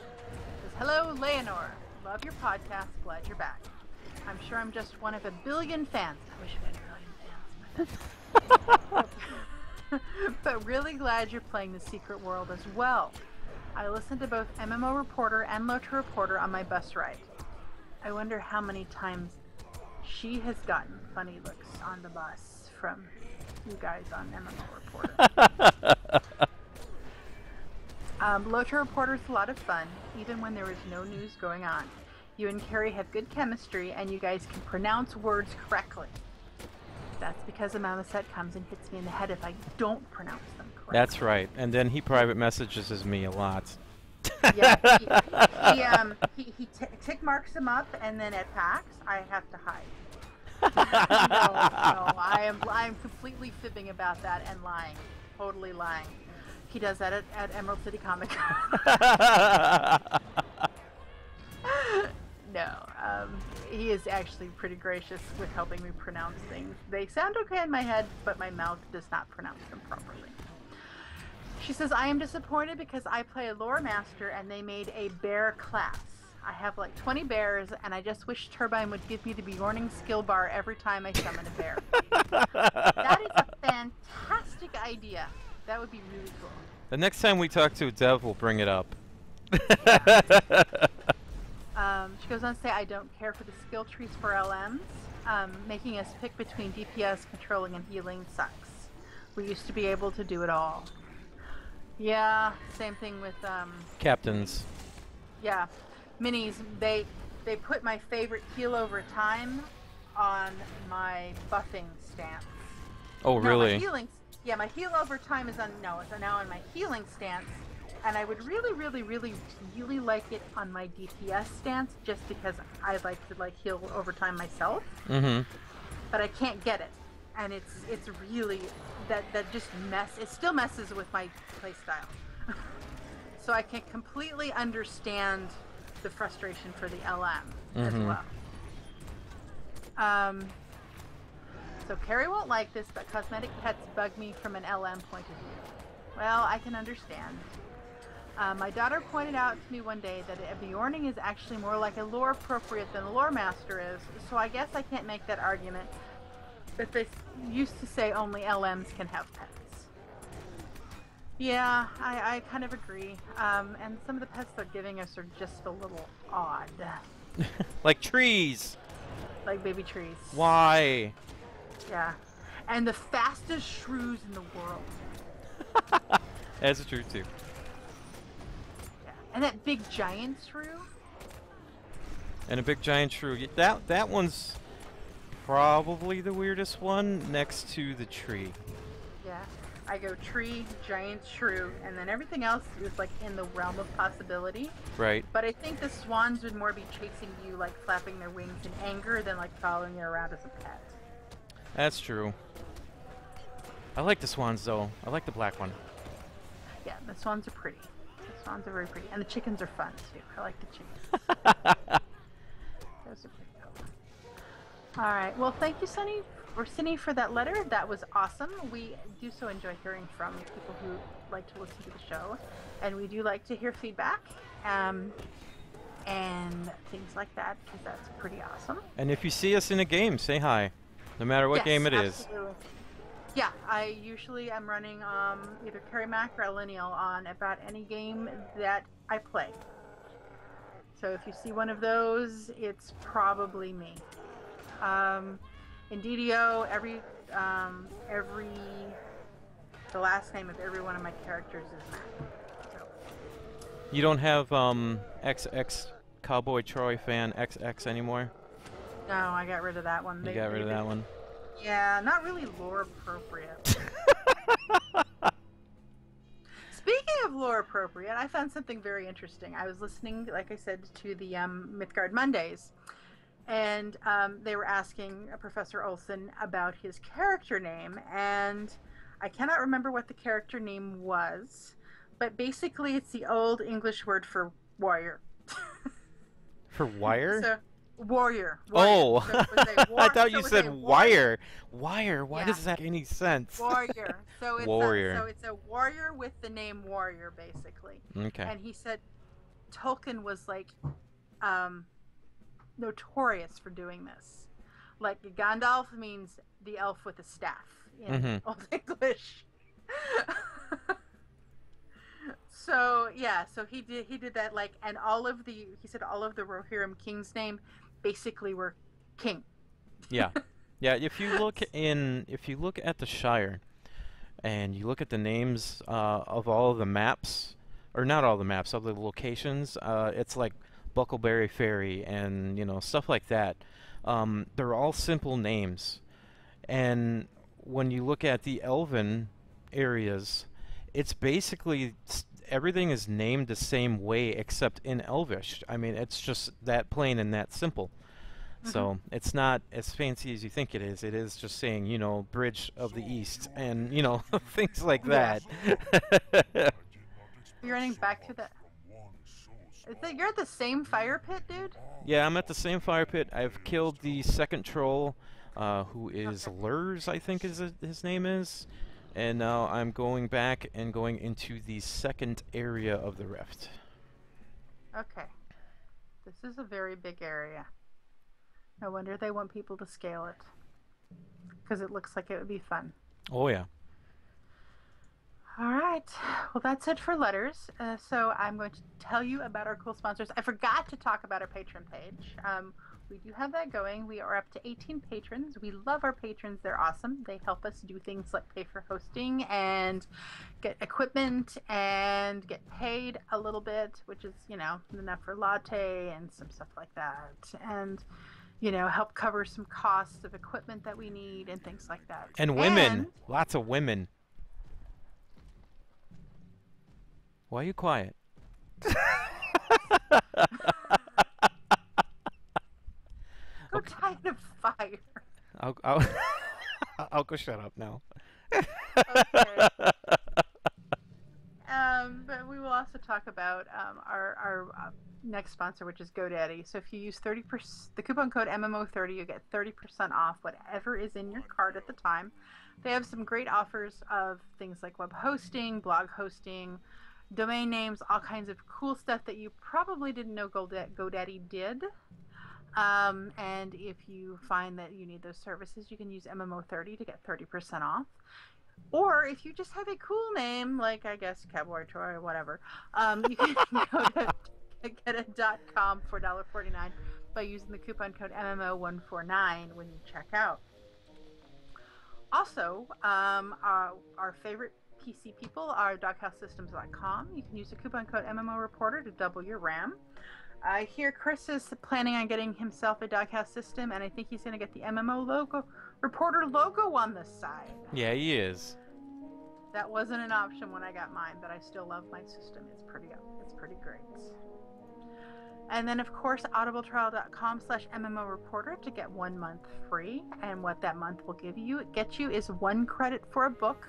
says, hello, Layanor. Love your podcast. Glad you're back. I'm sure I'm just one of a billion fans. I wish we had a billion fans. But really glad you're playing The Secret World as well. I listen to both MMO Reporter and LOTRO Reporter on my bus ride. I wonder how many times she has gotten funny looks on the bus from you guys on MMO Reporter. LOTRO Reporter is a lot of fun, even when there is no news going on. You and Carrie have good chemistry, and you guys can pronounce words correctly. That's because Amamoset comes and hits me in the head if I don't pronounce them correctly. That's right. And then he private messages me a lot. Yeah, he tick marks them up, and then at PAX, I have to hide. No, I am completely fibbing about that and lying, totally lying. He does that at Emerald City Comic Con. No, he is actually pretty gracious with helping me pronounce things. They sound okay in my head, but my mouth does not pronounce them properly. She says, I am disappointed because I play a lore master and they made a bear class. I have like 20 bears, and I just wish Turbine would give me the Bjorning skill bar every time I summon a bear. That is a fantastic idea. That would be really cool. The next time we talk to a dev, we'll bring it up. She goes on to say, I don't care for the skill trees for LMs. Making us pick between DPS, controlling, and healing sucks. We used to be able to do it all. Yeah, same thing with Captains. Yeah, minis. They put my favorite heal over time on my buffing stance. Oh, really? My healing. Yeah, my heal over time is now on my healing stance, and I would really like it on my DPS stance, just because I like to heal over time myself. Mm-hmm. But I can't get it, and it's really that just it still messes with my playstyle. So I can completely understand the frustration for the LM as well. So Carrie won't like this, but cosmetic pets bug me from an LM point of view. Well, I can understand. My daughter pointed out to me one day that a Bjorning is actually more like a lore appropriate than a lore master is, so I guess I can't make that argument. But they used to say only LMs can have pets. Yeah, I kind of agree. And some of the pets they're giving us are just a little odd. Like trees. Like baby trees. Why? Yeah. And the fastest shrews in the world. That's true too. Yeah. And that big giant shrew. And a big giant shrew. That one's probably the weirdest one next to the tree. Yeah. I go tree, giant shrew, and then everything else is like in the realm of possibility. Right. But I think the swans would more be chasing you, like flapping their wings in anger, than like following you around as a pet. That's true. I like the swans though. I like the black one. Yeah, the swans are pretty. The swans are very pretty, and the chickens are fun too. I like the chickens. Those are pretty cool. All right. Well, thank you, Synny, for that letter. That was awesome. We do so enjoy hearing from people who like to listen to the show, and we do like to hear feedback and things like that, because that's pretty awesome. And if you see us in a game, say hi, no matter what game it is. Absolutely. Yeah, I usually am running either Carrie Mac or Lineal on about any game that I play. So if you see one of those, it's probably me. In DDO, the last name of every one of my characters is Mac. So. You don't have XX Cowboy Troy fan XX anymore? No, I got rid of that one. You got rid of that one? Yeah, not really lore appropriate. Speaking of lore appropriate, I found something very interesting. I was listening, like I said, to the Mythgard Mondays, and they were asking Professor Olson about his character name, and I cannot remember what the character name was, but basically it's the old English word for warrior. For wire? So, warrior. Oh, So it was a I thought you said warrior. Wire. Why Yeah. does that make any sense? Warrior. So it's Warrior. so it's a warrior with the name warrior, basically. Okay. And he said Tolkien was like notorious for doing this. Like Gandalf means the elf with a staff in Old English. So yeah, so he did that, like, and he said all of the Rohirrim king's name basically were king. Yeah. Yeah, if you look at the Shire and you look at the names of all of the maps, or not all the maps, of the locations, it's like Buckleberry Ferry and, stuff like that. They're all simple names. And when you look at the Elven areas, it's basically everything is named the same way except in Elvish. I mean, it's just that plain and that simple. So it's not as fancy as you think it is. It is just saying, Bridge of the East and, things like that. You're running back to the... You're at the same fire pit, dude? Yeah, I'm at the same fire pit. I've killed the second troll, who is Lurs, I think his name is. And now I'm going back and going into the second area of the rift. Okay. This is a very big area. No wonder they want people to scale it. Because it looks like it would be fun. Oh, yeah. All right. Well, that's it for letters. So I'm going to tell you about our cool sponsors. I forgot to talk about our Patreon page. We do have that going. We are up to 18 patrons. We love our patrons. They're awesome. They help us do things like pay for hosting and get equipment and get paid a little bit, which is, enough for latte and some stuff like that. And, help cover some costs of equipment that we need and things like that. And women. Lots of women. Why are you quiet? Go tie it fire. I'll go shut up now. Okay. But we will also talk about our next sponsor, which is GoDaddy. So if you use the coupon code MMO30, you get 30% off whatever is in your cart at the time. They have some great offers of things like web hosting, blog hosting, domain names, all kinds of cool stuff that you probably didn't know GoDaddy did. And if you find that you need those services, you can use MMO30 to get 30% off. Or if you just have a cool name, like I guess Cowboy Troy or whatever, you can go to get.com for $1.49 by using the coupon code MMO149 when you check out. Also, our favorite PC people are doghousesystems.com. You can use the coupon code MMO Reporter to double your RAM. I hear Chris is planning on getting himself a Doghouse system, and I think he's going to get the MMO Reporter logo on the side. Yeah, he is. That wasn't an option when I got mine, but I still love my system. It's pretty great. And then, of course, audibletrial.com/MMO Reporter to get 1 month free. And what that month will get you is 1 credit for a book.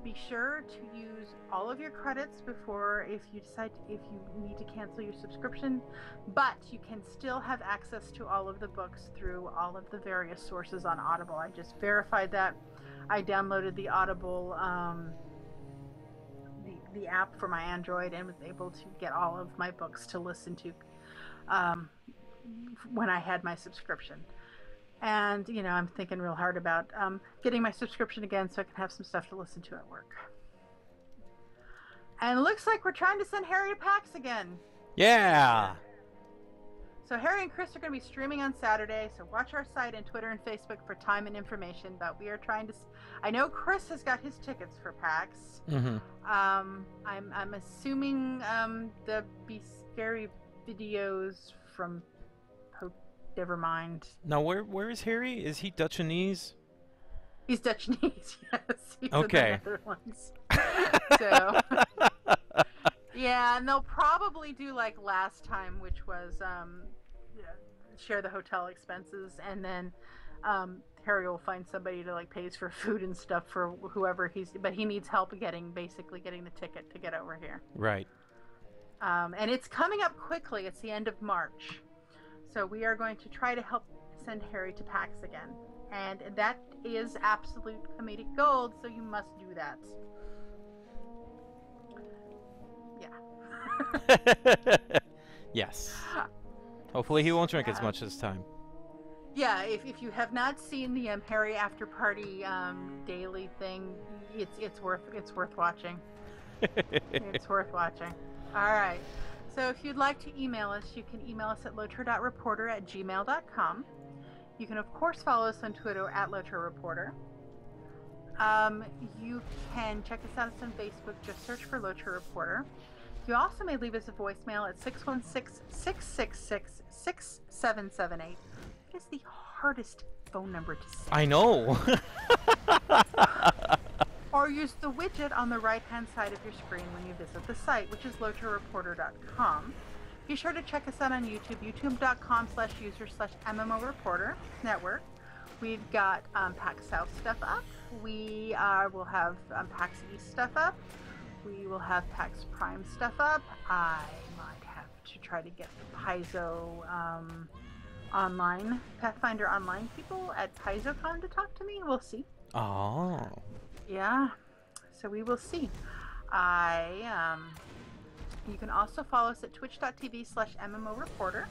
Be sure to use all of your credits before if you need to cancel your subscription, but you can still have access to all of the books through all of the various sources on Audible. I just verified that. I downloaded the Audible the app for my Android and was able to get all of my books to listen to when I had my subscription. And, you know, I'm thinking real hard about getting my subscription again so I can have some stuff to listen to at work. And it looks like we're trying to send Harry to PAX again. Yeah! So Harry and Chris are going to be streaming on Saturday, so watch our site and Twitter and Facebook for time and information. But we are trying to... I know Chris has got his tickets for PAX. Mm-hmm. I'm assuming the Be Scary videos from... Never mind. Now, where is Harry? Is he Dutchanese? He's Dutchanese, yes. He's okay. in the Netherlands. So, yeah, and they'll probably do like last time, which was share the hotel expenses, and then Harry will find somebody to like pays for food and stuff for whoever but he needs help getting the ticket to get over here. Right. And it's coming up quickly. It's the end of March. So we are going to try to help send Harry to PAX again. And that is absolute comedic gold, so you must do that. Yeah. Yes. Hopefully he won't drink as much this time. Yeah, if you have not seen the Harry After Party daily thing, it's worth watching. It's worth watching. All right. So if you'd like to email us, you can email us at lotro.reporter@gmail.com. You can, of course, follow us on Twitter at LOTRO Reporter. You can check us out on Facebook. Just search for LOTRO Reporter. You also may leave us a voicemail at 616-666-6778. It is the hardest phone number to say. I know. Or use the widget on the right-hand side of your screen when you visit the site, which is LOTROreporter.com. Be sure to check us out on YouTube, youtube.com/user/MMO Reporter Network. We've got PAX South stuff up. We will have PAX East stuff up. We will have PAX Prime stuff up. I might have to try to get the Paizo online, Pathfinder online people at PaizoCon to talk to me. We'll see. Oh. Yeah, so we will see. You can also follow us at twitch.tv/MMO Reporter,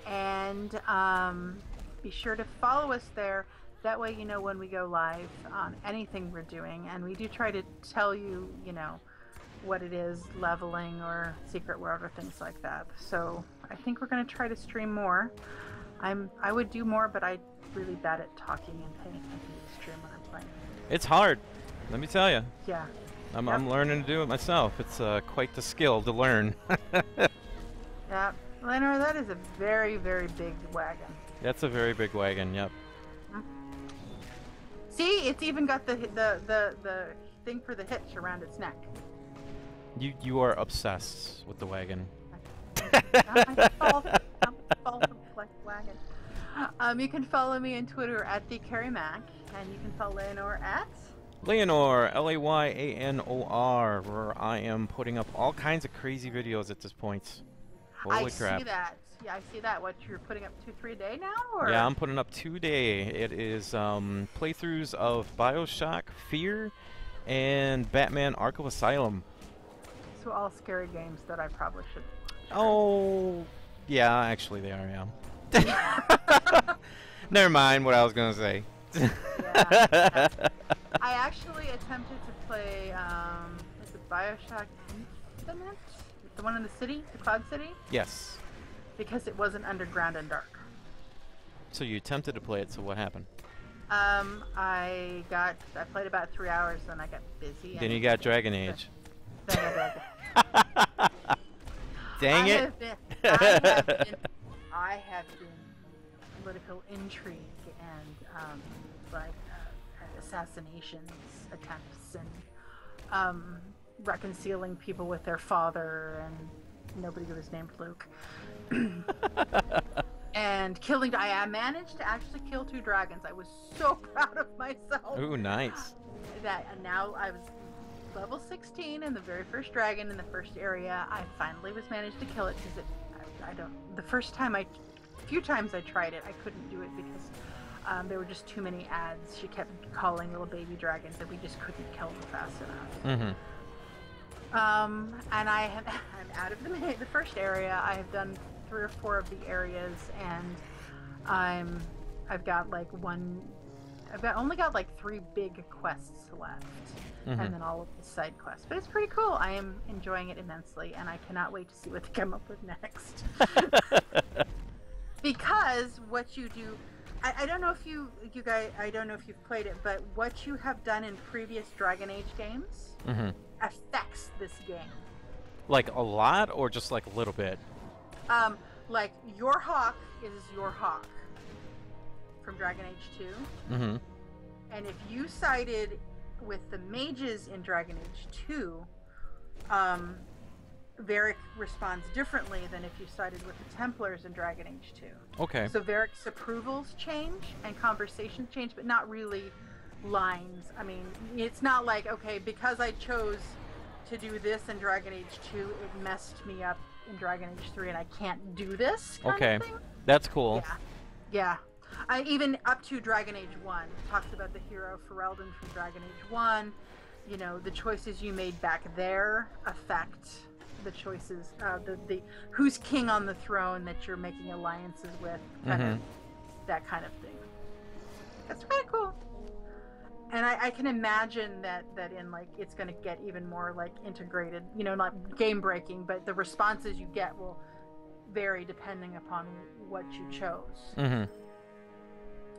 and be sure to follow us there. That way you know when we go live on anything we're doing, and we do try to tell you, you know, what it is, leveling or secret world or things like that. So I think we're going to try to stream more. I would do more, but I'm really bad at talking and paying attention to the stream when I'm playing. It's hard, let me tell you. Yeah. I'm learning to do it myself. It's quite the skill to learn. Yeah. Layanor, that is a very, very big wagon. That's a very big wagon, yep. See, it's even got the thing for the hitch around its neck. You are obsessed with the wagon. Not my fault. Not my fault. Wagon. You can follow me on Twitter at @TheCarrieMac, and you can follow Layanor at Layanor, Layanor, where I am putting up all kinds of crazy videos at this point. Holy crap. I see that. Yeah, I see that. What, you're putting up 2-3 a day now? Or? Yeah, I'm putting up 2 a day. It is playthroughs of BioShock, Fear, and Batman Arkham Asylum. So all scary games that I probably should. Oh, yeah, actually they are, yeah. Never mind what I was going to say. Yeah. I actually attempted to play, is it Bioshock Infinite? The one in the city? The Cloud City? Yes. Because it wasn't underground and dark. So you attempted to play it, so what happened? I played about 3 hours, then I got busy. Then you got Dragon Age. Then I got Dang it! I have been political intrigue and assassinations attempts and reconciling people with their father, and nobody was named Luke. And killing. I managed to actually kill 2 dragons. I was so proud of myself. Ooh, nice. And now I was level 16 and the very first dragon in the first area. I finally was managed to kill it because few times I tried it, I couldn't do it because there were just too many ads. She kept calling little baby dragons and we just couldn't kill them fast enough. And I'm out of the first area. I have done 3 or 4 of the areas, and I've got like only got like 3 big quests left, and then all of the side quests. But it's pretty cool. I am enjoying it immensely, and I cannot wait to see what they come up with next. Because what you do, I don't know if you guys, I don't know if you've played it, but what you have done in previous Dragon Age games affects this game. Like a lot, or just like a little bit? Like your hawk is your hawk from Dragon Age 2. And if you sided with the mages in Dragon Age 2, Varric responds differently than if you sided with the Templars in Dragon Age 2. Okay. So Varric's approvals change and conversations change, but not really lines. I mean, it's not like, okay, because I chose to do this in Dragon Age 2, it messed me up in Dragon Age 3 and I can't do this kind of thing. That's cool. Yeah. Even up to Dragon Age 1 talks about the hero Ferelden from Dragon Age 1. You know, the choices you made back there affect the choices, the who's king on the throne that you're making alliances with, kind of, that kind of thing. That's kind of cool. And I can imagine that in like it's going to get even more like integrated, you know, not game breaking, but the responses you get will vary depending upon what you chose.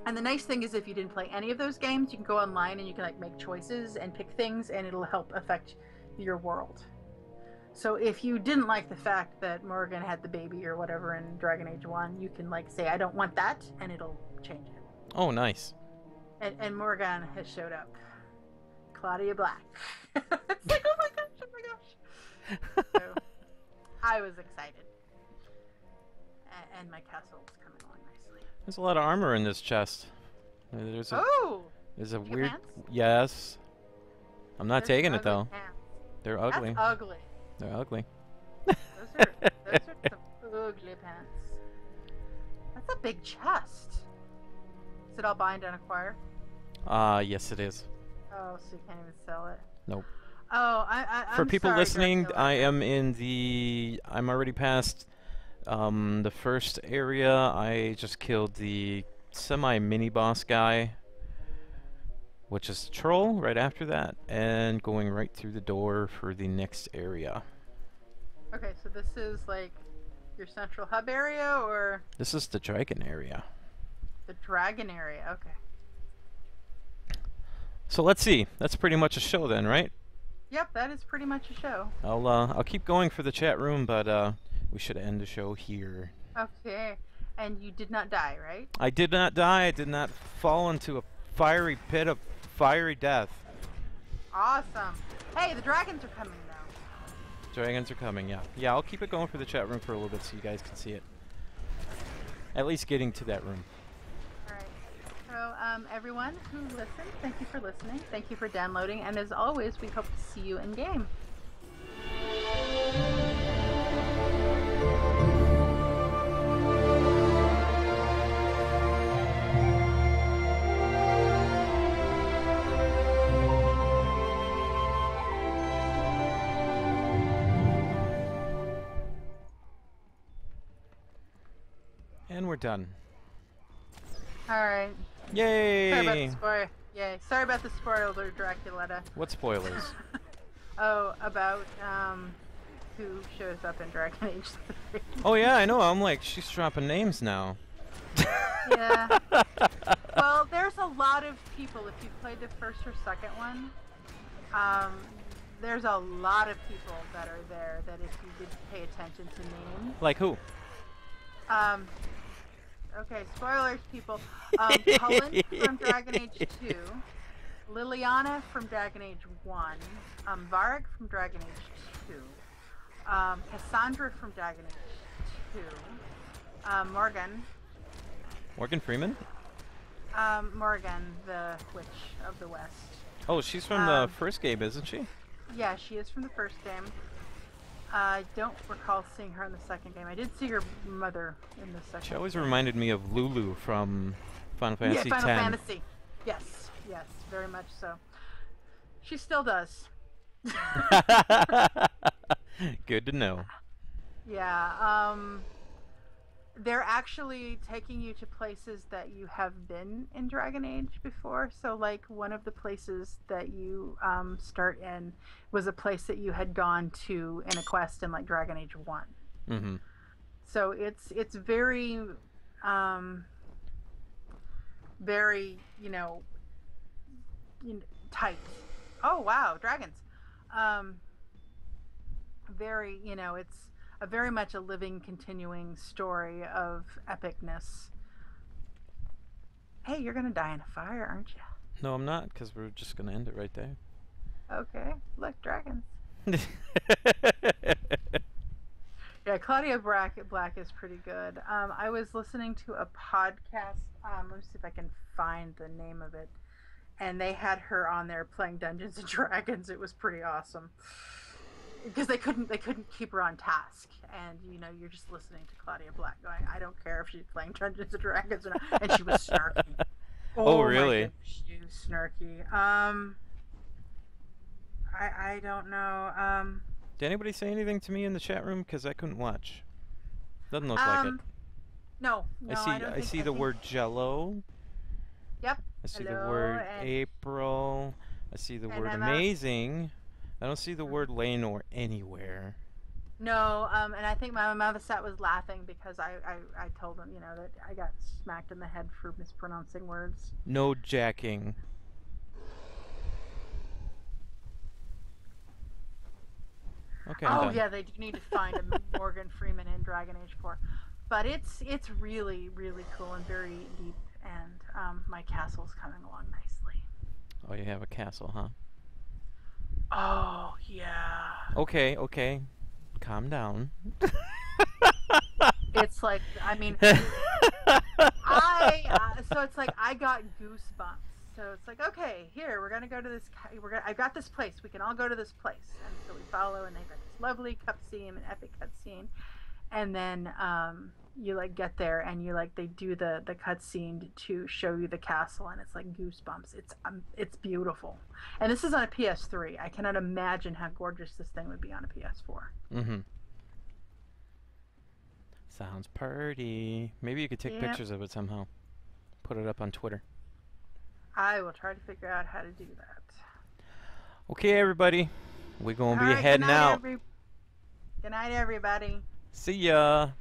And the nice thing is if you didn't play any of those games, you can go online and you can like make choices and pick things and it'll help affect your world. So if you didn't like the fact that Morgan had the baby or whatever in Dragon Age 1, you can like say, I don't want that, and it'll change it. Oh, nice. And Morgan has showed up. Claudia Black. It's like, oh my gosh. So, I was excited. And my castle's coming along nicely. There's a lot of armor in this chest. There's a weird... Pants? Yes. I'm not taking it, though. Pants. They're ugly. That's ugly. They're ugly. Those are some ugly pants. That's a big chest. Is it all bind and acquire? Yes it is. Oh, so you can't even sell it? Nope. Oh, I'm For people sorry, listening, Garfield. I am in the... I'm already past the first area. I just killed the semi-mini boss guy, which is Troll, right after that, and going right through the door for the next area. Okay, so this is like your central hub area, or? This is the dragon area. The dragon area, okay. So let's see. That's pretty much a show then, right? Yep, that is pretty much a show. I'll keep going for the chat room, but we should end the show here. Okay, and you did not die, right? I did not die. I did not fall into a fiery pit of fiery death. Awesome. Hey, the dragons are coming now. Dragons are coming, yeah. Yeah, I'll keep it going for the chat room for a little bit so you guys can see it. At least getting to that room. Alright. So, everyone who listened, thank you for listening. Thank you for downloading. And as always, we hope to see you in game. And we're done. Alright. Yay! Sorry about the score. Yay. Sorry about the spoiler, Draculetta. What spoilers? Oh, about who shows up in Dragon Age 3. Oh yeah, I know. I'm like, she's dropping names now. Yeah. Well, there's a lot of people. If you played the first or second one, there's a lot of people that are there that if you did pay attention to names. Like who? Okay, spoilers, people. Cullen from Dragon Age 2, Liliana from Dragon Age 1, Varric from Dragon Age 2, Cassandra from Dragon Age 2, Morgan. Morgan Freeman? Morgan, the Witch of the West. Oh, she's from the first game, isn't she? Yeah, she is from the first game. I don't recall seeing her in the second game. I did see her mother in the second. She always game. reminded me of Lulu from Final Fantasy X. Final Fantasy. Yes, yes, very much so. She still does. Good to know. Yeah, they're actually taking you to places that you have been in Dragon Age before. So, like, one of the places that you start in was a place that you had gone to in a quest in, like, Dragon Age 1. Mm-hmm. So it's very, very, tight. Oh, wow, dragons. Very, it's a very much a living, continuing story of epicness. Hey, you're gonna die in a fire, aren't you? No, I'm not, because we're just going to end it right there. Okay, look, dragons. Yeah, Claudia Black is pretty good. I was listening to a podcast. Let me see if I can find the name of it. And they had her on there playing Dungeons and Dragons. It was pretty awesome. Because they couldn't keep her on task, and you're just listening to Claudia Black going, I don't care if she's playing Dungeons and Dragons or not, and she was snarky. Oh really? My goodness, she was snarky. I don't know. Did anybody say anything to me in the chat room? Because I couldn't watch. Doesn't look like it. No, I see the word Jello. Yep. I see the word April. I see the word amazing. I don't see the word Layanor anywhere. No, and I think my Mavisat was laughing because I told him, that I got smacked in the head for mispronouncing words. No jacking. Okay. Oh yeah, they do need to find a Morgan Freeman in Dragon Age 4, but it's really, really cool and very deep, and my castle's coming along nicely. Oh, you have a castle, huh? Oh yeah. Okay. Calm down. It's like, I mean, so it's like I got goosebumps. So it's like, okay, here we're gonna go to this. I've got this place. We can all go to this place, and so we follow, and they've got this lovely cutscene, an epic cutscene, and then you like get there, and they do the cutscene to show you the castle, and it's like goosebumps. It's beautiful, and this is on a PS3. I cannot imagine how gorgeous this thing would be on a PS4. Mm-hmm. Sounds pretty. Maybe you could take pictures of it somehow. Put it up on Twitter. I will try to figure out how to do that. Okay, everybody. We're going to be right, heading out. Good night, everybody. See ya.